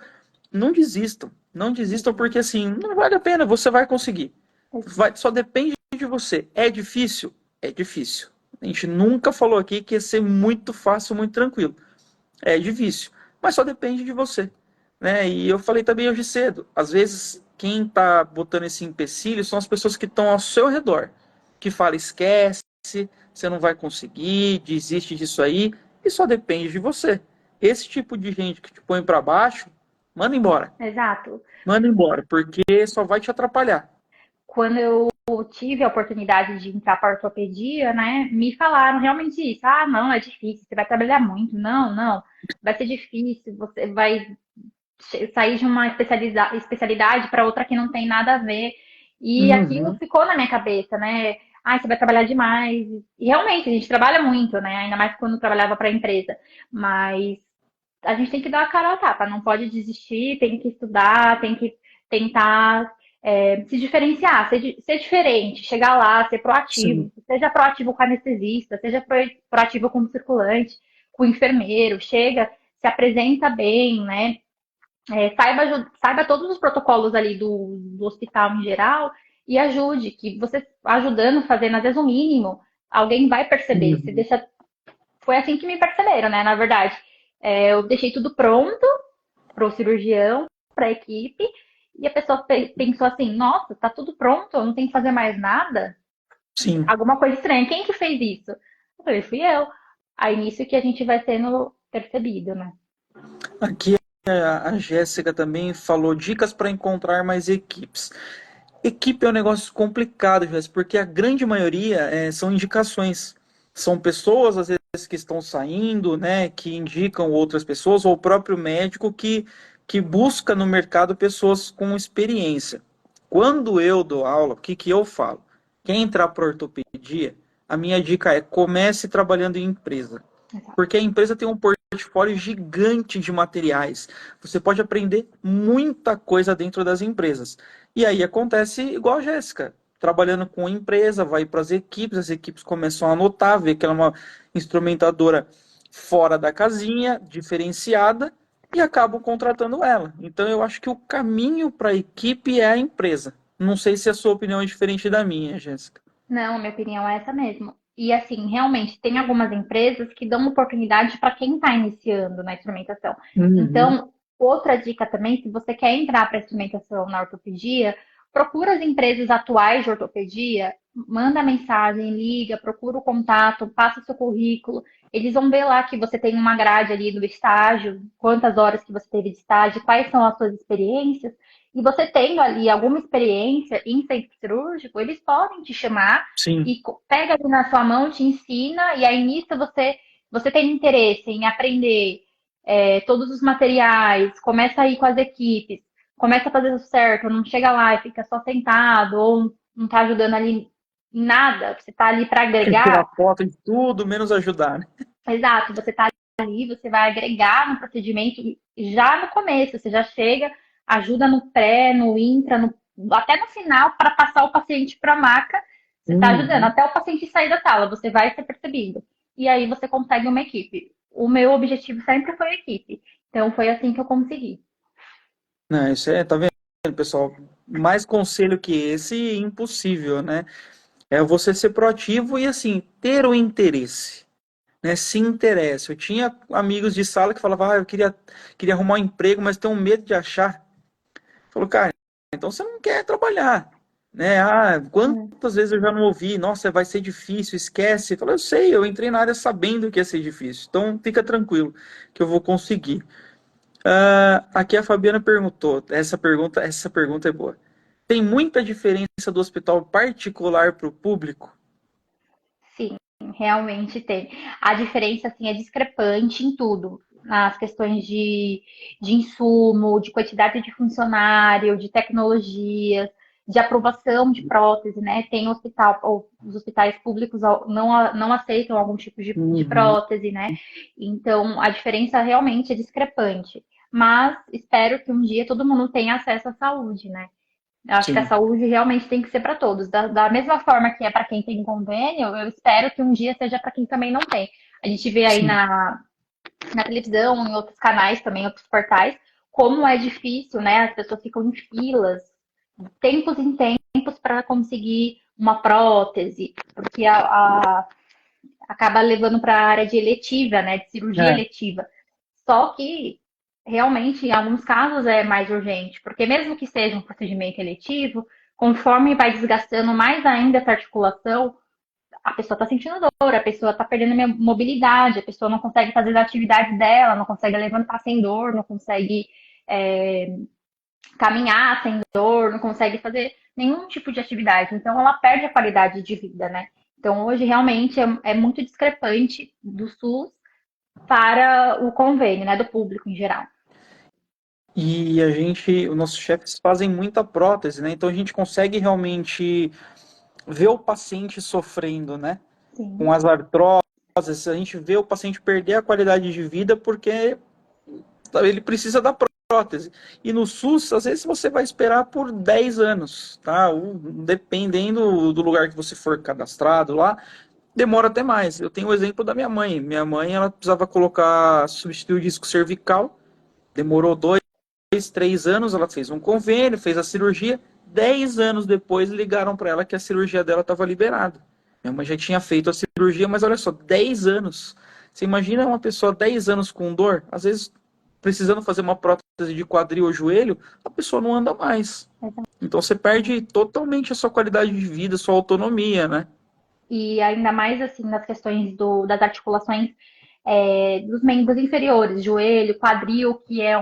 não desistam. Não desistam porque, assim, não vale a pena, você vai conseguir. Só depende de você. É difícil? É difícil. A gente nunca falou aqui que ia ser muito fácil, muito tranquilo. É difícil, mas só depende de você, né? E eu falei também hoje cedo, às vezes quem tá botando esse empecilho são as pessoas que estão ao seu redor, que fala esquece, você não vai conseguir, desiste disso aí, e só depende de você. Esse tipo de gente que te põe para baixo, Exato. manda embora, porque só vai te atrapalhar. Quando eu tive a oportunidade de entrar para ortopedia, né, me falaram realmente isso. Ah, não, é difícil, você vai trabalhar muito. Não, não, vai ser difícil, você vai sair de uma especialidade para outra que não tem nada a ver. E aquilo Uhum, ficou na minha cabeça, né? Ah, você vai trabalhar demais. E realmente, a gente trabalha muito, né? Ainda mais quando trabalhava para a empresa. Mas a gente tem que dar a cara a tapa, não pode desistir, tem que estudar, tem que tentar se diferenciar, ser diferente, chegar lá, ser proativo. sim. Seja proativo com o anestesista, seja proativo com o circulante, com o enfermeiro, chega, se apresenta bem, né? Saiba todos os protocolos ali do hospital em geral e ajude, que você ajudando, fazendo às vezes o mínimo, alguém vai perceber. Você Uhum. deixa. Foi assim que me perceberam, né? Na verdade, eu deixei tudo pronto para o cirurgião, para a equipe, e a pessoa pensou assim: nossa, tá tudo pronto, eu não tenho que fazer mais nada? Sim. Alguma coisa estranha. Quem que fez isso? Eu falei: fui eu. Aí nisso que a gente vai sendo percebido, né? Aqui a Jéssica também falou dicas para encontrar mais equipes. Equipe é um negócio complicado, Jéssica, porque a grande maioria são indicações. São pessoas, às vezes, que estão saindo, né, que indicam outras pessoas, ou o próprio médico que busca no mercado pessoas com experiência. Quando eu dou aula, o que, que eu falo? Quem entrar para ortopedia, a minha dica é comece trabalhando em empresa. Exato. Porque a empresa tem um portfólio gigante de materiais. Você pode aprender muita coisa dentro das empresas. E aí acontece igual a Jéssica, trabalhando com a empresa, vai para as equipes começam a anotar, ver que ela é uma instrumentadora fora da casinha, diferenciada, e acabam contratando ela. Então eu acho que o caminho para a equipe é a empresa. Não sei se a sua opinião é diferente da minha, Jéssica. Não, minha opinião é essa mesmo. E assim, realmente, tem algumas empresas que dão oportunidade para quem está iniciando na instrumentação. Uhum. Então, outra dica também, se você quer entrar para instrumentação na ortopedia, procura as empresas atuais de ortopedia, manda mensagem, liga, procura o contato, passa o seu currículo. Eles vão ver lá que você tem uma grade ali do estágio, quantas horas que você teve de estágio, quais são as suas experiências. E você tendo ali alguma experiência em centro cirúrgico, eles podem te chamar Sim. e pega ali na sua mão, te ensina, e aí nisso você tem interesse em aprender todos os materiais, começa a ir com as equipes, começa a fazer tudo certo, não chega lá e fica só sentado, ou não tá ajudando ali em nada, você tá ali para Tirar agregar. foto de tudo, menos ajudar, né? Exato, você tá ali, você vai agregar no procedimento já no começo, você já chega, ajuda no pré, no intra, até no final, para passar o paciente para a maca, você está ajudando, Uhum. até o paciente sair da sala, você vai ser percebido. E aí você consegue uma equipe. O meu objetivo sempre foi a equipe. Então foi assim que eu consegui. Não, isso tá vendo, pessoal? Mais conselho que esse, impossível, né? É você ser proativo e, assim, ter o interesse, né? Se interessa. Eu tinha amigos de sala que falavam, eu queria arrumar um emprego, mas tenho medo de achar. Falou, cara, então você não quer trabalhar, né? Quantas vezes eu já não ouvi, nossa, vai ser difícil, esquece. Falou, eu sei, eu entrei na área sabendo que ia ser difícil, então fica tranquilo que eu vou conseguir. Aqui a Fabiana perguntou, essa pergunta é boa. Tem muita diferença do hospital particular para o público? Sim, realmente tem. A diferença assim, é discrepante em tudo. Nas questões de insumo, de quantidade de funcionário, de tecnologias, de aprovação de prótese, né? Tem hospital, ou os hospitais públicos não aceitam algum tipo de Uhum. prótese, né? Então, a diferença realmente é discrepante. Mas espero que um dia todo mundo tenha acesso à saúde, né? Eu acho que a Sim, saúde realmente tem que ser para todos. Da mesma forma que é para quem tem convênio, eu espero que um dia seja para quem também não tem. A gente vê aí sim. na televisão, em outros canais também, outros portais, como é difícil, né? As pessoas ficam em filas, tempos em tempos, para conseguir uma prótese, porque acaba levando para a área de eletiva, né? De cirurgia É. eletiva. Só que realmente, em alguns casos, é mais urgente, porque mesmo que seja um procedimento eletivo, conforme vai desgastando mais ainda essa articulação, a pessoa está sentindo dor, a pessoa está perdendo a mobilidade, a pessoa não consegue fazer as atividades dela, não consegue levantar sem dor, não consegue é, caminhar sem dor, não consegue fazer nenhum tipo de atividade. Então, ela perde a qualidade de vida, né? Então, hoje, realmente, é muito discrepante do SUS para o convênio, né? Do público em geral. E os nossos chefes fazem muita prótese, né? Então a gente consegue realmente ver o paciente sofrendo, né? Com Sim. as artroses, a gente vê o paciente perder a qualidade de vida porque ele precisa da prótese. E no SUS, às vezes você vai esperar por 10 anos, tá? Dependendo do lugar que você for cadastrado lá, demora até mais. Eu tenho o exemplo da minha mãe. Minha mãe, ela precisava substituir o disco cervical, demorou 2, 3 anos, ela fez um convênio, fez a cirurgia. 10 anos depois ligaram para ela que a cirurgia dela estava liberada. Minha mãe já tinha feito a cirurgia, mas olha só, 10 anos. Você imagina uma pessoa 10 anos com dor? Às vezes, precisando fazer uma prótese de quadril ou joelho, a pessoa não anda mais. Então você perde totalmente a sua qualidade de vida, a sua autonomia, né? E ainda mais assim nas questões das articulações dos membros inferiores, joelho, quadril, que é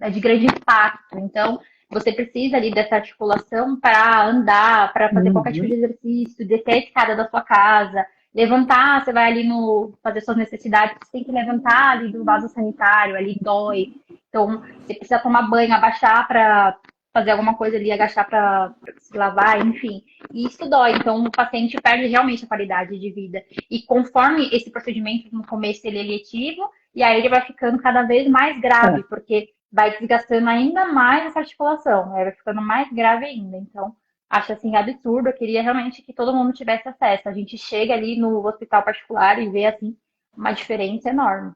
de grande impacto. Então, você precisa ali dessa articulação para andar, para fazer qualquer tipo Uhum. de exercício, descer a escada da sua casa, levantar, você vai ali no fazer suas necessidades, você tem que levantar ali do vaso sanitário, ali dói. Então, você precisa tomar banho, abaixar para fazer alguma coisa ali, agachar para se lavar, enfim. E isso dói, então o paciente perde realmente a qualidade de vida. E conforme esse procedimento no começo ele é letivo, e aí ele vai ficando cada vez mais grave, É. porque vai desgastando ainda mais essa articulação, né? Vai ficando mais grave ainda. Então, acho assim absurdo. Eu queria realmente que todo mundo tivesse acesso. A gente chega ali no hospital particular e vê assim uma diferença enorme.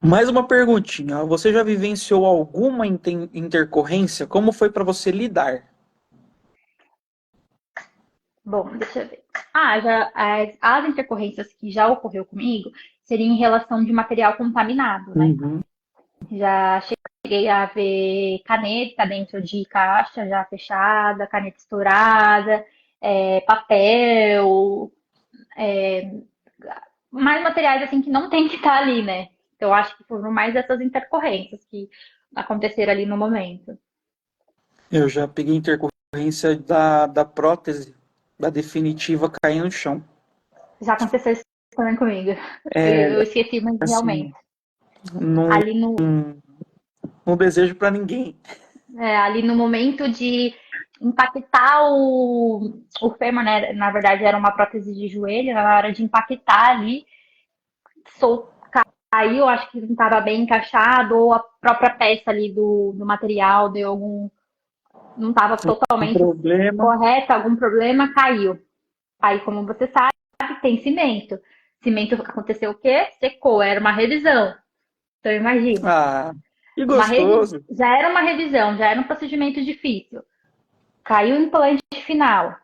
Mais uma perguntinha. Você já vivenciou alguma intercorrência? Como foi para você lidar? Bom, deixa eu ver. Já as intercorrências que já ocorreu comigo seriam em relação de material contaminado, né? Uhum. Já cheguei a ver caneta dentro de caixa já fechada, caneta estourada, papel, mais materiais assim que não tem que estar ali, né? Eu acho que foram mais essas intercorrências que aconteceram ali no momento. Eu já peguei intercorrência da prótese, da definitiva, cair no chão. Já aconteceu isso também comigo. Eu É, esqueci, mas realmente. assim, não, Ali no, não desejo para ninguém. ali no momento de impactar o fêmur, né? Na verdade, era uma prótese de joelho, na hora de impactar ali, sol, caiu, acho que não estava bem encaixado, ou a própria peça ali do material deu algum. Não estava Um totalmente problema. correta, algum problema, caiu. Aí, como você sabe, tem cimento. Cimento aconteceu o quê? Secou, era uma revisão. Então, imagina. Ah, que gostoso. Já era uma revisão, já era um procedimento difícil. Caiu o implante final.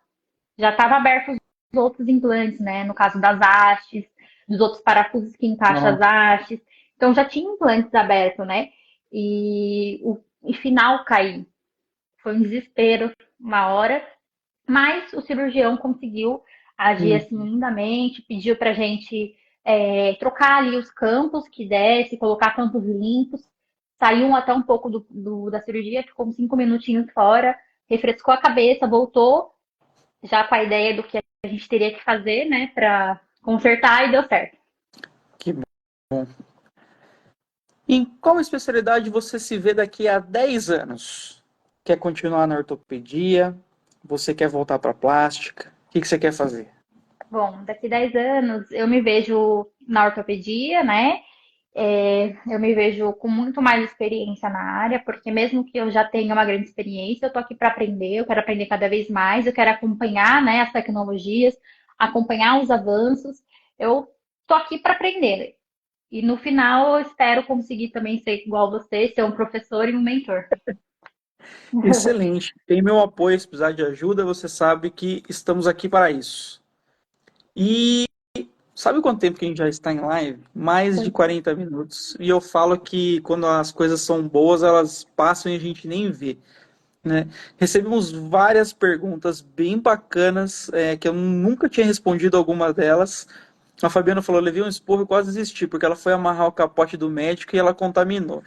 Já estava aberto os outros implantes, né? No caso das hastes, dos outros parafusos que encaixam as Nossa, hastes. Então já tinha implantes abertos, né? E final cair. Foi um desespero uma hora, mas o cirurgião conseguiu agir assim lindamente, pediu pra gente trocar ali os campos que desse, colocar campos limpos. Saiu até um pouco da cirurgia, ficou uns 5 minutinhos fora, refrescou a cabeça, voltou já com a ideia do que a gente teria que fazer, né, pra consertar e deu certo. que bom. Em qual especialidade você se vê daqui a 10 anos? Quer continuar na ortopedia? Você quer voltar para plástica? O que você quer fazer? Bom, daqui 10 anos eu me vejo na ortopedia, né? Eu me vejo com muito mais experiência na área, porque mesmo que eu já tenha uma grande experiência, eu tô aqui para aprender, eu quero aprender cada vez mais, eu quero acompanhar, né, as tecnologias, acompanhar os avanços. Eu tô aqui para aprender. E no final eu espero conseguir também ser igual você, ser um professor e um mentor. Excelente. Tem meu apoio se precisar de ajuda, você sabe que estamos aqui para isso. E sabe quanto tempo que a gente já está em live? Mais de 40 minutos. E eu falo que quando as coisas são boas, elas passam e a gente nem vê, né? Recebemos várias perguntas bem bacanas, que eu nunca tinha respondido alguma delas. A Fabiana falou, levei um esporro e quase desisti, porque ela foi amarrar o capote do médico e ela contaminou.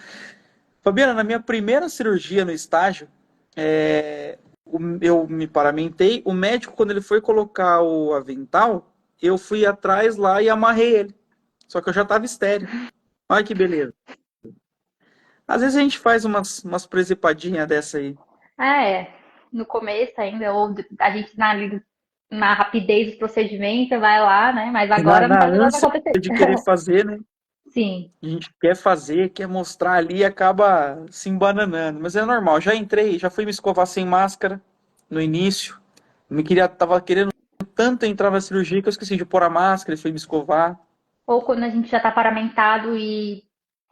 Fabiana, na minha primeira cirurgia no estágio, eu me paramentei. O médico, quando ele foi colocar o avental, eu fui atrás lá e amarrei ele. Só que eu já estava estéreo. Olha que beleza. Às vezes a gente faz umas presepadinhas dessa aí. É, no começo ainda, ou a gente na rapidez do procedimento vai lá, né? Mas E na, agora não na pode nada ânsia acontecer. de querer fazer, né? Sim. A gente quer fazer, quer mostrar ali e acaba se embananando. Mas é normal. Já entrei, já fui me escovar sem máscara no início. Tava querendo tanto entrar na cirurgia que eu esqueci de pôr a máscara e fui me escovar. Ou quando a gente já tá paramentado e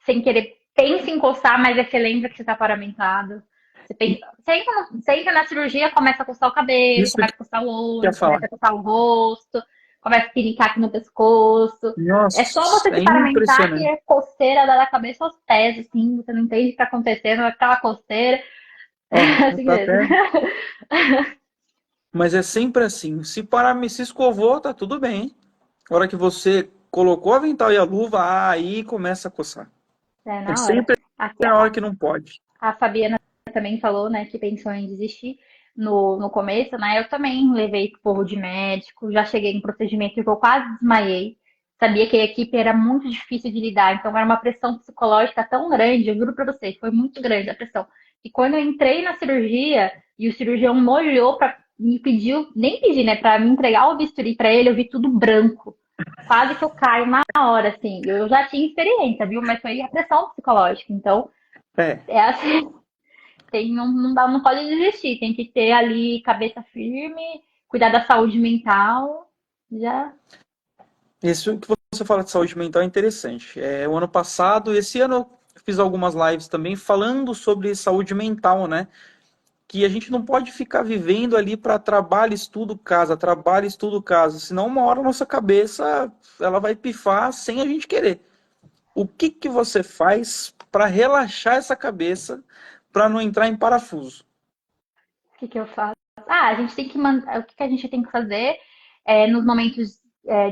sem querer pensa em encostar, mas é que lembra que você tá paramentado. Você entra na cirurgia, começa a coçar o cabelo, Isso que começa a coçar o eu ia olho, falar. começa a coçar o rosto, começa a pinicar aqui no pescoço. É só você Nossa, se é paramentar que impressionante. é coceira da cabeça aos pés, assim, você não entende o que tá acontecendo, aquela coceira, Ó, assim tá mesmo. até. Mas é sempre assim. Se parar, me se escovou, tá tudo bem. A hora que você colocou o avental e a luva, aí começa a coçar. É É na hora. sempre Aqui, a hora que não pode. a Fabiana também falou, né, que pensou em desistir no começo, né? Eu também levei porro de médico, já cheguei em procedimento que eu quase desmaiei. Sabia que a equipe era muito difícil de lidar, então era uma pressão psicológica tão grande, eu juro pra você, foi muito grande a pressão. E quando eu entrei na cirurgia e o cirurgião me olhou para me pediu, nem pedi, né, para me entregar o bisturi para ele, eu vi tudo branco. Quase que eu caio na hora, assim. Eu já tinha experiência, viu? Mas foi a pressão psicológica. Então, É. é assim, não pode desistir, tem que ter ali cabeça firme, cuidar da saúde mental. Já. Isso que você fala de saúde mental é interessante. O ano passado, esse ano eu fiz algumas lives também falando sobre saúde mental, né? Que a gente não pode ficar vivendo ali para trabalho, estudo, casa, senão uma hora a nossa cabeça ela vai pifar sem a gente querer. o que que você faz para relaxar essa cabeça, para não entrar em parafuso? O que que eu faço? A gente tem que o que que a gente tem que fazer nos momentos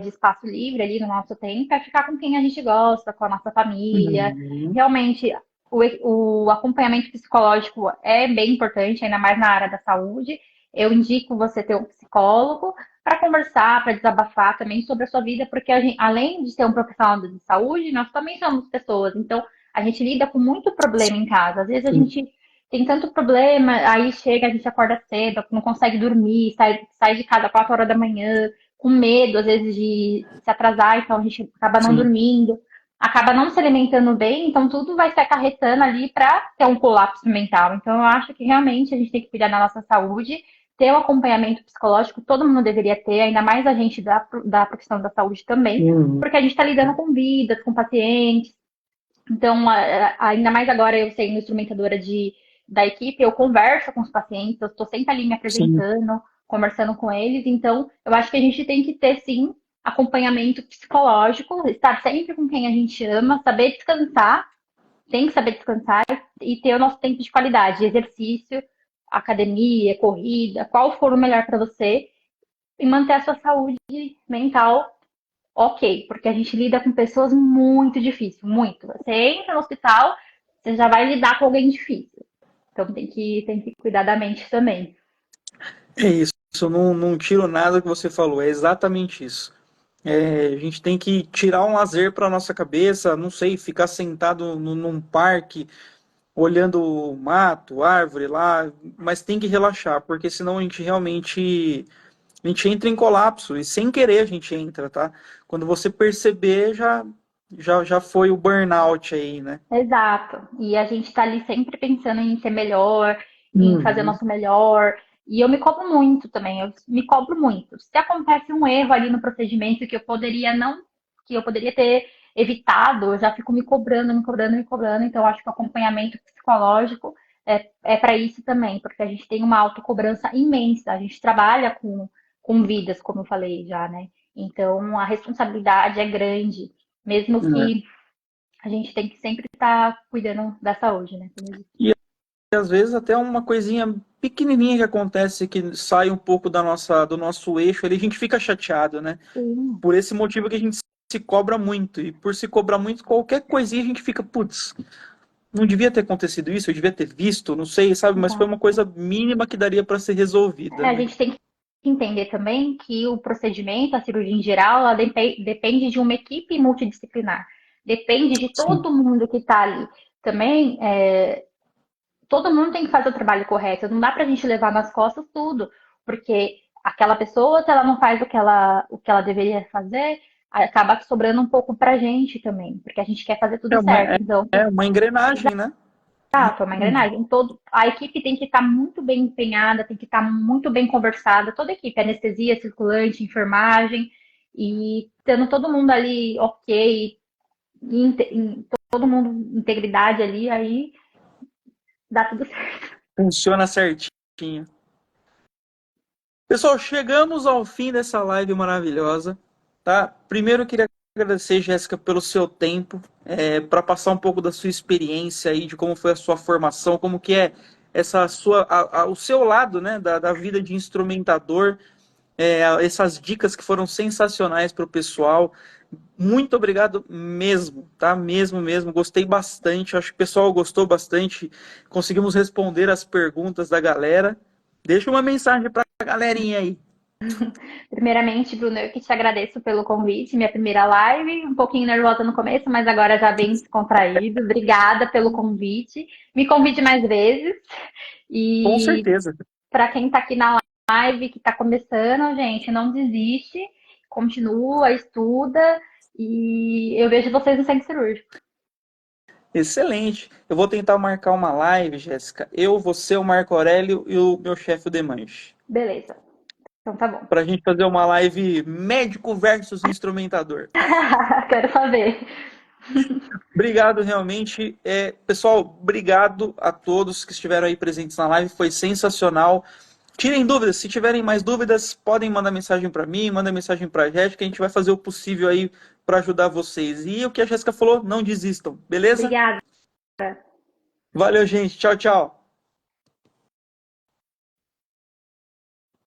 de espaço livre ali no nosso tempo é ficar com quem a gente gosta, com a nossa família. Uhum. Realmente, o acompanhamento psicológico é bem importante, ainda mais na área da saúde. Eu indico você ter um psicólogo para conversar, para desabafar também sobre a sua vida, porque além de ser um profissional de saúde, nós também somos pessoas. Então, a gente lida com muito problema em casa. Às vezes a Sim, gente tem tanto problema, aí chega, a gente acorda cedo, não consegue dormir, sai de casa 4 horas da manhã, com medo, às vezes, de se atrasar, então a gente acaba não sim. dormindo, acaba não se alimentando bem, então tudo vai se acarretando ali para ter um colapso mental. Então eu acho que realmente a gente tem que cuidar da nossa saúde, ter o acompanhamento psicológico, todo mundo deveria ter, ainda mais a gente da profissão da saúde também, Uhum. porque a gente está lidando com vidas, com pacientes, então, ainda mais agora eu sendo instrumentadora da equipe, eu converso com os pacientes, eu estou sempre ali me Sim. apresentando, conversando com eles. Então, eu acho que a gente tem que ter, sim, acompanhamento psicológico, estar sempre com quem a gente ama, saber descansar, tem que saber descansar e ter o nosso tempo de qualidade, exercício, academia, corrida, qual for o melhor para você, e manter a sua saúde mental ok, porque a gente lida com pessoas muito difíceis, muito. Você entra no hospital, você já vai lidar com alguém difícil. Então tem que cuidar da mente também. É isso, eu não tiro nada que você falou, é exatamente isso. A gente tem que tirar um lazer para nossa cabeça, não sei, ficar sentado num parque, olhando o mato, árvore lá, mas tem que relaxar, porque senão a gente entra em colapso e sem querer a gente entra, tá? Quando você perceber, já foi o burnout aí, né? Exato. E a gente tá ali sempre pensando em ser melhor, em fazer o Uhum. nosso melhor. E eu me cobro muito também, eu me cobro muito. Se acontece um erro ali no procedimento que eu poderia não, que eu poderia ter evitado, eu já fico me cobrando, me cobrando, me cobrando. Então, eu acho que o acompanhamento psicológico é para isso também, porque a gente tem uma autocobrança imensa. A gente trabalha com vidas, como eu falei já, né? Então, a responsabilidade é grande, mesmo que a gente tem que sempre estar cuidando da saúde, né? E às vezes até uma coisinha pequenininha que acontece que sai um pouco do nosso eixo, ali a gente fica chateado, né? Sim, Por esse motivo que a gente se cobra muito. E por se cobrar muito, qualquer coisinha a gente fica, putz, não devia ter acontecido isso, eu devia ter visto, não sei, sabe? Mas foi uma exato. coisa mínima que daria para ser resolvida, A né? gente tem que entender também que o procedimento, a cirurgia em geral, ela depende de uma equipe multidisciplinar. Depende de Sim. todo mundo que está ali. Também, todo mundo tem que fazer o trabalho correto. Não dá para a gente levar nas costas tudo, porque aquela pessoa, se ela não faz o que ela deveria fazer, acaba sobrando um pouco para a gente também, porque a gente quer fazer tudo É uma, certo. Então, é uma engrenagem, né? exato, é uma engrenagem. A equipe tem que estar muito bem empenhada, tem que estar muito bem conversada, toda a equipe, anestesia, circulante, enfermagem, e tendo todo mundo ali ok, todo mundo integridade ali, aí dá tudo certo. Funciona certinho. Pessoal, chegamos ao fim dessa live maravilhosa, tá? Primeiro eu queria agradecer, Jéssica, pelo seu tempo, para passar um pouco da sua experiência aí, de como foi a sua formação, como que é essa sua, o seu lado, né, da vida de instrumentador, essas dicas que foram sensacionais para o pessoal. Muito obrigado mesmo, tá? Mesmo, mesmo. Gostei bastante. Acho que o pessoal gostou bastante. Conseguimos responder as perguntas da galera. Deixa uma mensagem para a galerinha aí. Primeiramente, Bruno, eu que te agradeço pelo convite, minha primeira live, um pouquinho nervosa no começo, mas agora já bem descontraído. Obrigada pelo convite. Me convide mais vezes. Com E certeza. para quem está aqui na live, que está começando, gente, não desiste, continua, estuda e eu vejo vocês no centro cirúrgico. Excelente. Eu vou tentar marcar uma live, Jéssica. Eu, você, o Marco Aurélio e o meu chefe, o Demanche. Beleza, então tá bom. Para a gente fazer uma live médico versus instrumentador. Quero saber. Obrigado, realmente. Pessoal, obrigado a todos que estiveram aí presentes na live. Foi sensacional. Tirem dúvidas. Se tiverem mais dúvidas, podem mandar mensagem para mim, manda mensagem para a Jéssica. A gente vai fazer o possível aí para ajudar vocês. E o que a Jéssica falou, não desistam, beleza? Obrigada. Valeu, gente. Tchau, tchau.